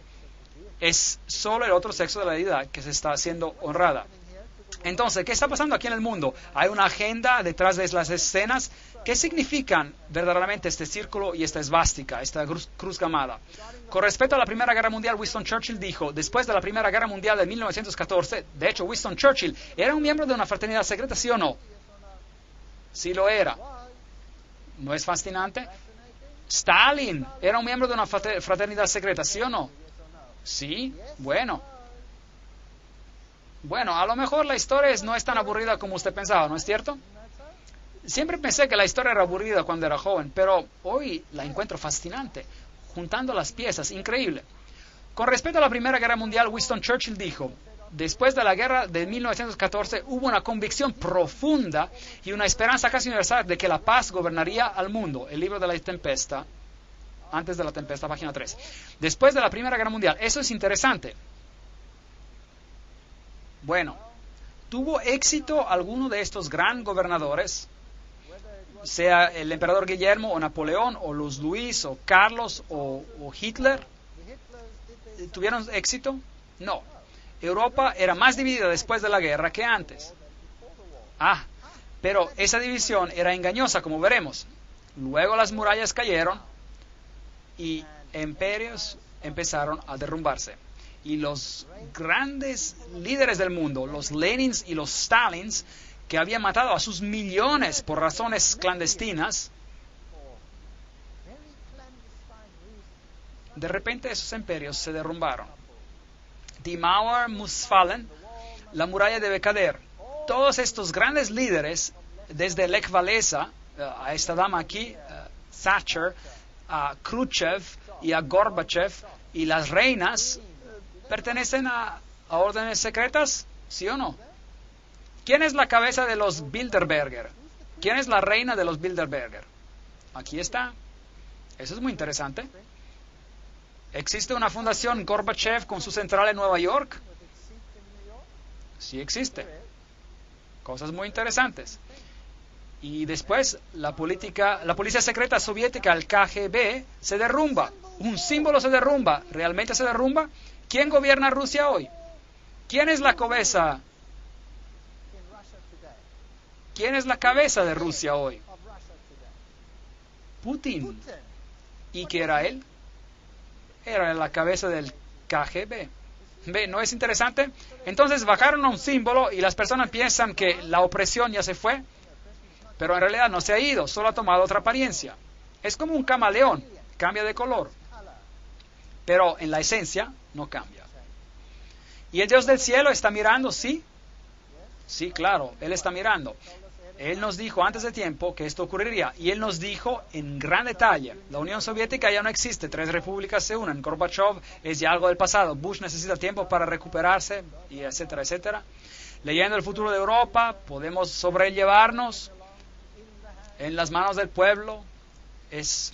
Es solo el otro sexo de la deidad que se está siendo honrada. Entonces, ¿qué está pasando aquí en el mundo? Hay una agenda detrás de las escenas. ¿Qué significan verdaderamente este círculo y esta esvástica, esta cruz gamada? Con respecto a la Primera Guerra Mundial, Winston Churchill dijo, después de la Primera Guerra Mundial de 1914, de hecho, Winston Churchill era un miembro de una fraternidad secreta, ¿sí o no? Sí lo era. ¿No es fascinante? Stalin era un miembro de una fraternidad secreta, ¿sí o no? Sí, bueno. Bueno, a lo mejor la historia no es tan aburrida como usted pensaba, ¿no es cierto? Siempre pensé que la historia era aburrida cuando era joven, pero hoy la encuentro fascinante, juntando las piezas, increíble. Con respecto a la Primera Guerra Mundial, Winston Churchill dijo, después de la guerra de 1914 hubo una convicción profunda y una esperanza casi universal de que la paz gobernaría al mundo. El libro de la tempestad, antes de la tempestad, página 3. Después de la Primera Guerra Mundial, eso es interesante. Bueno, ¿tuvo éxito alguno de estos gran gobernadores? Sea el emperador Guillermo o Napoleón o los Luis o Carlos o Hitler, ¿tuvieron éxito? No. Europa era más dividida después de la guerra que antes. Pero esa división era engañosa, como veremos. Luego las murallas cayeron y imperios empezaron a derrumbarse. Y los grandes líderes del mundo, los Lenins y los Stalins, que habían matado a sus millones por razones clandestinas, de repente esos imperios se derrumbaron. Die Mauer muss fallen, la muralla debe caer. Todos estos grandes líderes, desde Lech Walesa, a esta dama aquí, Thatcher, a Khrushchev y a Gorbachev, y las reinas, ¿pertenecen a órdenes secretas? ¿Sí o no? ¿Quién es la cabeza de los Bilderberger? ¿Quién es la reina de los Bilderberger? Aquí está. Eso es muy interesante. ¿Existe una fundación Gorbachev con su central en Nueva York? Sí existe. Cosas muy interesantes. Y después la policía secreta soviética, el KGB, se derrumba. Un símbolo se derrumba. ¿Realmente se derrumba? ¿Quién gobierna Rusia hoy? ¿Quién es la cabeza? ¿Quién es la cabeza de Rusia hoy? Putin. ¿Y qué era él? Era la cabeza del KGB. ¿Ve? ¿No es interesante? Entonces bajaron a un símbolo y las personas piensan que la opresión ya se fue, pero en realidad no se ha ido, solo ha tomado otra apariencia. Es como un camaleón, cambia de color, pero en la esencia no cambia. ¿Y el Dios del cielo está mirando? Sí. Sí, claro, Él está mirando. Él nos dijo antes de tiempo que esto ocurriría y Él nos dijo en gran detalle. La Unión Soviética ya no existe, 3 repúblicas se unen, Gorbachev es ya algo del pasado, Bush necesita tiempo para recuperarse, y etcétera, etcétera. Leyendo el futuro de Europa, podemos sobrellevarnos en las manos del pueblo. Es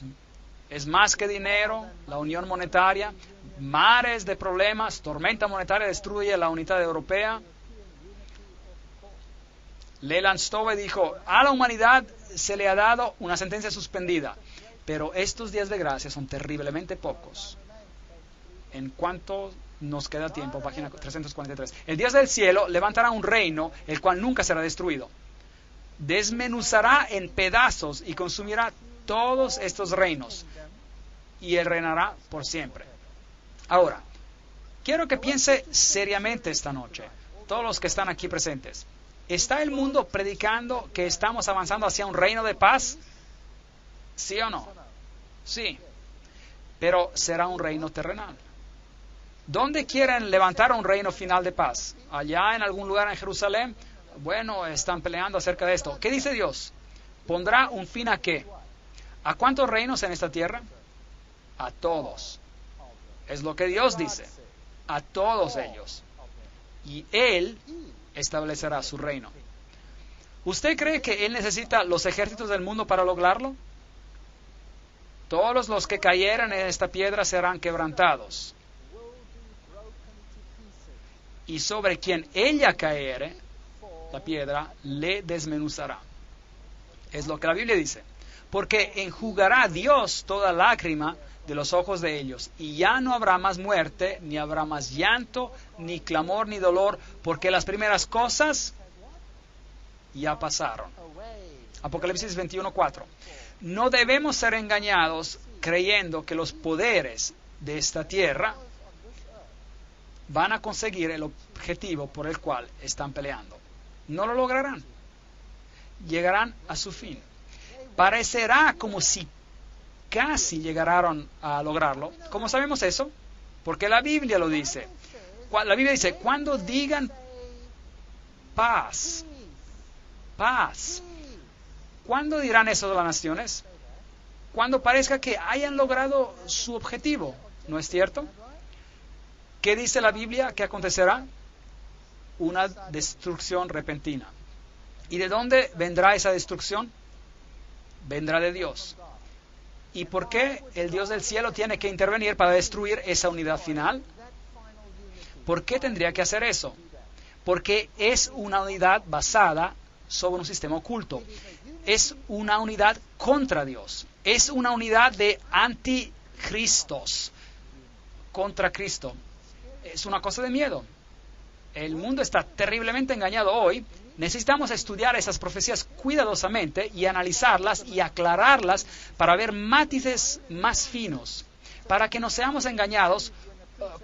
más que dinero, la unión monetaria, mares de problemas, tormenta monetaria destruye la unidad europea. Leland Stove dijo, a la humanidad se le ha dado una sentencia suspendida, pero estos días de gracia son terriblemente pocos. En cuanto nos queda tiempo, página 343. El Dios del cielo levantará un reino, el cual nunca será destruido. Desmenuzará en pedazos y consumirá todos estos reinos, y Él reinará por siempre. Ahora, quiero que piense seriamente esta noche, todos los que están aquí presentes. ¿Está el mundo predicando que estamos avanzando hacia un reino de paz? ¿Sí o no? Sí. Pero será un reino terrenal. ¿Dónde quieren levantar un reino final de paz? ¿Allá en algún lugar en Jerusalén? Bueno, están peleando acerca de esto. ¿Qué dice Dios? ¿Pondrá un fin a qué? ¿A cuántos reinos en esta tierra? A todos. Es lo que Dios dice. A todos ellos. Y Él establecerá su reino. ¿Usted cree que Él necesita los ejércitos del mundo para lograrlo? Todos los que cayeran en esta piedra serán quebrantados. Y sobre quien ella caere, la piedra, le desmenuzará. Es lo que la Biblia dice. Porque enjugará Dios toda lágrima de los ojos de ellos, y ya no habrá más muerte, ni habrá más llanto, ni clamor, ni dolor, porque las primeras cosas ya pasaron. Apocalipsis 21:4. No debemos ser engañados creyendo que los poderes de esta tierra van a conseguir el objetivo por el cual están peleando. No lo lograrán. Llegarán a su fin. Parecerá como si casi llegaron a lograrlo. ¿Cómo sabemos eso? Porque la Biblia lo dice. La Biblia dice, cuando digan paz, paz, ¿cuándo dirán eso las naciones? Cuando parezca que hayan logrado su objetivo, ¿no es cierto? ¿Qué dice la Biblia que acontecerá? Una destrucción repentina. ¿Y de dónde vendrá esa destrucción? Vendrá de Dios. ¿Y por qué el Dios del cielo tiene que intervenir para destruir esa unidad final? ¿Por qué tendría que hacer eso? Porque es una unidad basada sobre un sistema oculto. Es una unidad contra Dios. Es una unidad de anticristos contra Cristo. Es una cosa de miedo. El mundo está terriblemente engañado hoy. Necesitamos estudiar esas profecías cuidadosamente y analizarlas y aclararlas para ver matices más finos, para que no seamos engañados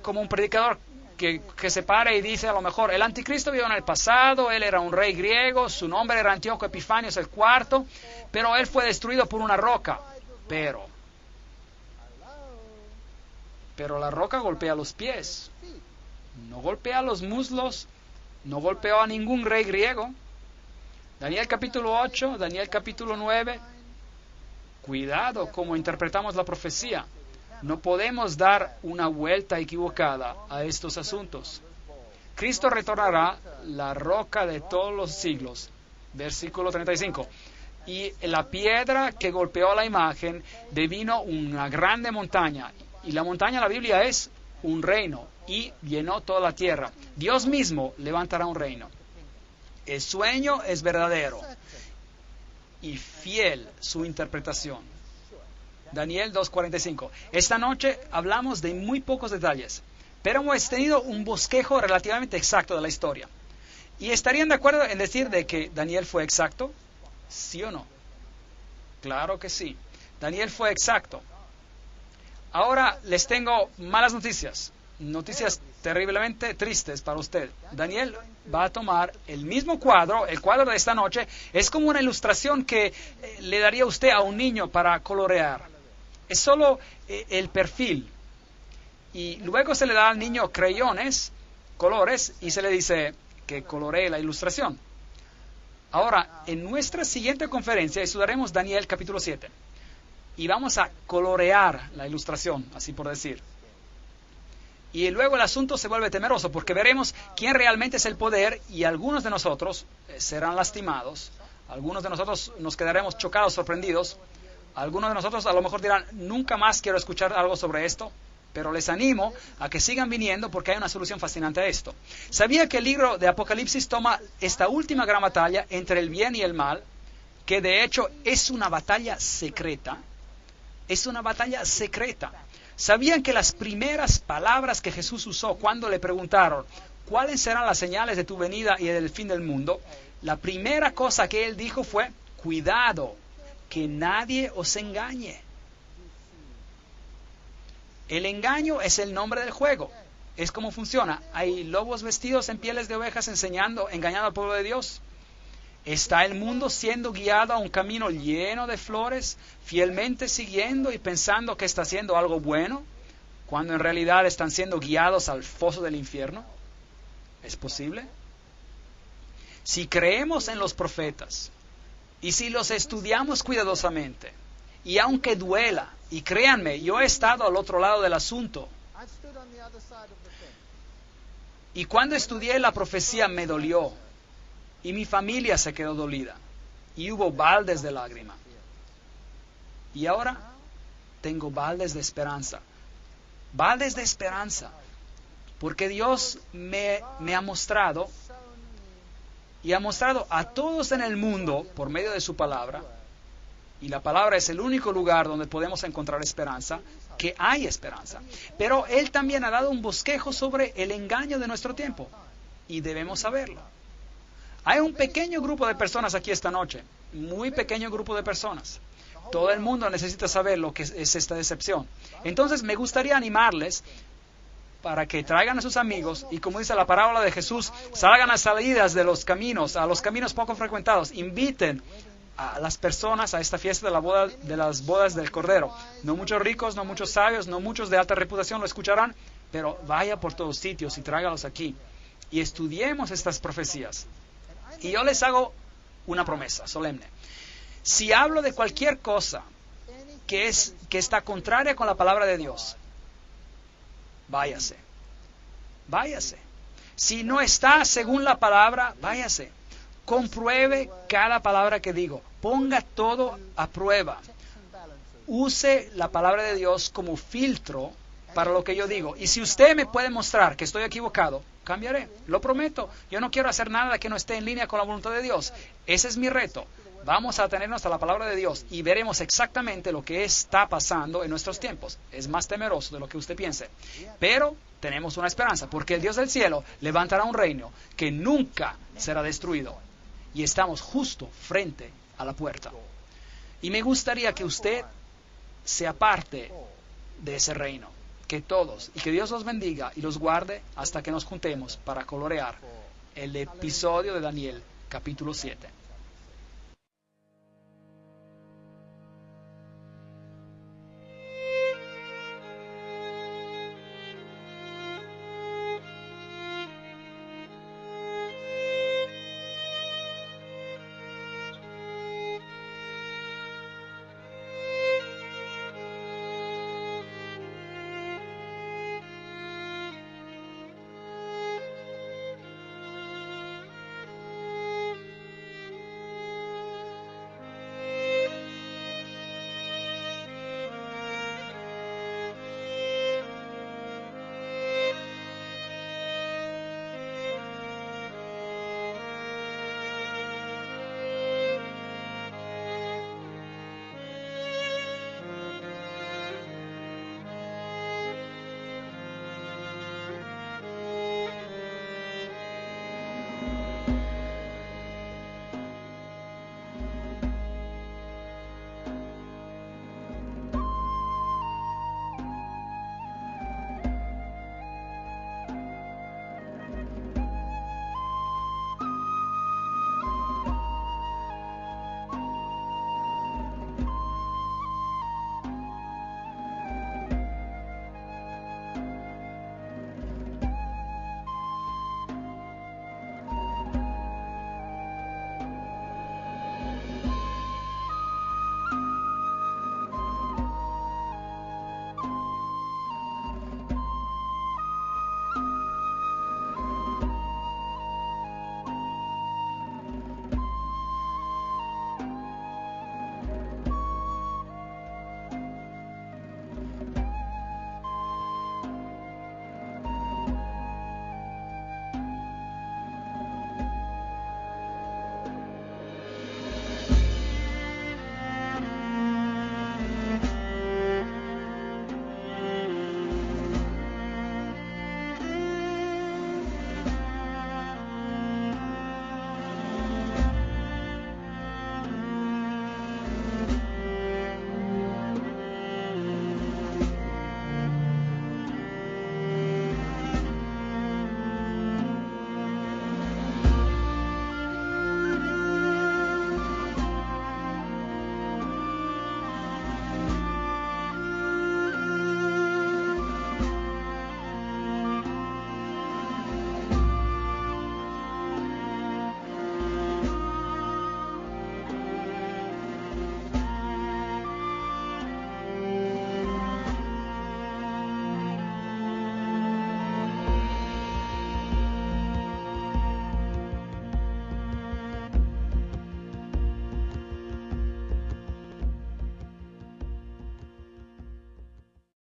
como un predicador que se para y dice a lo mejor, el anticristo vivió en el pasado, él era un rey griego, su nombre era Antíoco Epifanios el IV, pero él fue destruido por una roca. Pero la roca golpea los pies, no golpea los muslos, no golpeó a ningún rey griego. Daniel capítulo 8, Daniel capítulo 9. Cuidado cómo interpretamos la profecía. No podemos dar una vuelta equivocada a estos asuntos. Cristo retornará, la roca de todos los siglos. Versículo 35. Y la piedra que golpeó la imagen devino una grande montaña. Y la montaña, la Biblia, es un reino. Y llenó toda la tierra. Dios mismo levantará un reino. El sueño es verdadero y fiel su interpretación. Daniel 2:45. Esta noche hablamos de muy pocos detalles, pero hemos tenido un bosquejo relativamente exacto de la historia. ¿Y estarían de acuerdo en decir de que Daniel fue exacto? ¿Sí o no? Claro que sí. Daniel fue exacto. Ahora les tengo malas noticias. Noticias terriblemente tristes para usted. Daniel va a tomar el mismo cuadro, el cuadro de esta noche, es como una ilustración que le daría usted a un niño para colorear. Es solo el perfil. Y luego se le da al niño crayones, colores, y se le dice que coloree la ilustración. Ahora, en nuestra siguiente conferencia estudiaremos Daniel capítulo 7. Y vamos a colorear la ilustración, así por decir. Y luego el asunto se vuelve temeroso porque veremos quién realmente es el poder y algunos de nosotros serán lastimados, algunos de nosotros nos quedaremos chocados, sorprendidos, algunos de nosotros a lo mejor dirán, nunca más quiero escuchar algo sobre esto, pero les animo a que sigan viniendo porque hay una solución fascinante a esto. ¿Sabía que el libro de Apocalipsis toma esta última gran batalla entre el bien y el mal, que de hecho es una batalla secreta? Es una batalla secreta. ¿Sabían que las primeras palabras que Jesús usó cuando le preguntaron cuáles serán las señales de tu venida y del fin del mundo? La primera cosa que él dijo fue, cuidado, que nadie os engañe. El engaño es el nombre del juego. Es como funciona. Hay lobos vestidos en pieles de ovejas engañando al pueblo de Dios. ¿Está el mundo siendo guiado a un camino lleno de flores, fielmente siguiendo y pensando que está haciendo algo bueno, cuando en realidad están siendo guiados al foso del infierno? ¿Es posible? Si creemos en los profetas y si los estudiamos cuidadosamente, y aunque duela, y créanme, yo he estado al otro lado del asunto, y cuando estudié la profecía me dolió, y mi familia se quedó dolida. Y hubo baldes de lágrima. Y ahora tengo baldes de esperanza. Baldes de esperanza. Porque Dios me ha mostrado y ha mostrado a todos en el mundo por medio de su palabra. Y la palabra es el único lugar donde podemos encontrar esperanza, que hay esperanza. Pero Él también ha dado un bosquejo sobre el engaño de nuestro tiempo. Y debemos saberlo. Hay un pequeño grupo de personas aquí esta noche, muy pequeño grupo de personas. Todo el mundo necesita saber lo que es esta decepción. Entonces me gustaría animarles para que traigan a sus amigos y, como dice la parábola de Jesús, salgan a salidas de los caminos, a los caminos poco frecuentados. Inviten a las personas a esta fiesta de las bodas del Cordero. No muchos ricos, no muchos sabios, no muchos de alta reputación lo escucharán, pero vaya por todos sitios y tráigalos aquí. Y estudiemos estas profecías. Y yo les hago una promesa solemne. Si hablo de cualquier cosa que está contraria con la palabra de Dios, váyase. Váyase. Si no está según la palabra, váyase. Compruebe cada palabra que digo. Ponga todo a prueba. Use la palabra de Dios como filtro para lo que yo digo. Y si usted me puede mostrar que estoy equivocado, cambiaré, lo prometo. Yo no quiero hacer nada que no esté en línea con la voluntad de Dios. Ese es mi reto. Vamos a atenernos a la palabra de Dios y veremos exactamente lo que está pasando en nuestros tiempos. Es más temeroso de lo que usted piense. Pero tenemos una esperanza, porque el Dios del cielo levantará un reino que nunca será destruido. Y estamos justo frente a la puerta. Y me gustaría que usted sea parte de ese reino. Que todos, y que Dios los bendiga y los guarde hasta que nos juntemos para colorear el episodio de Daniel, capítulo 7.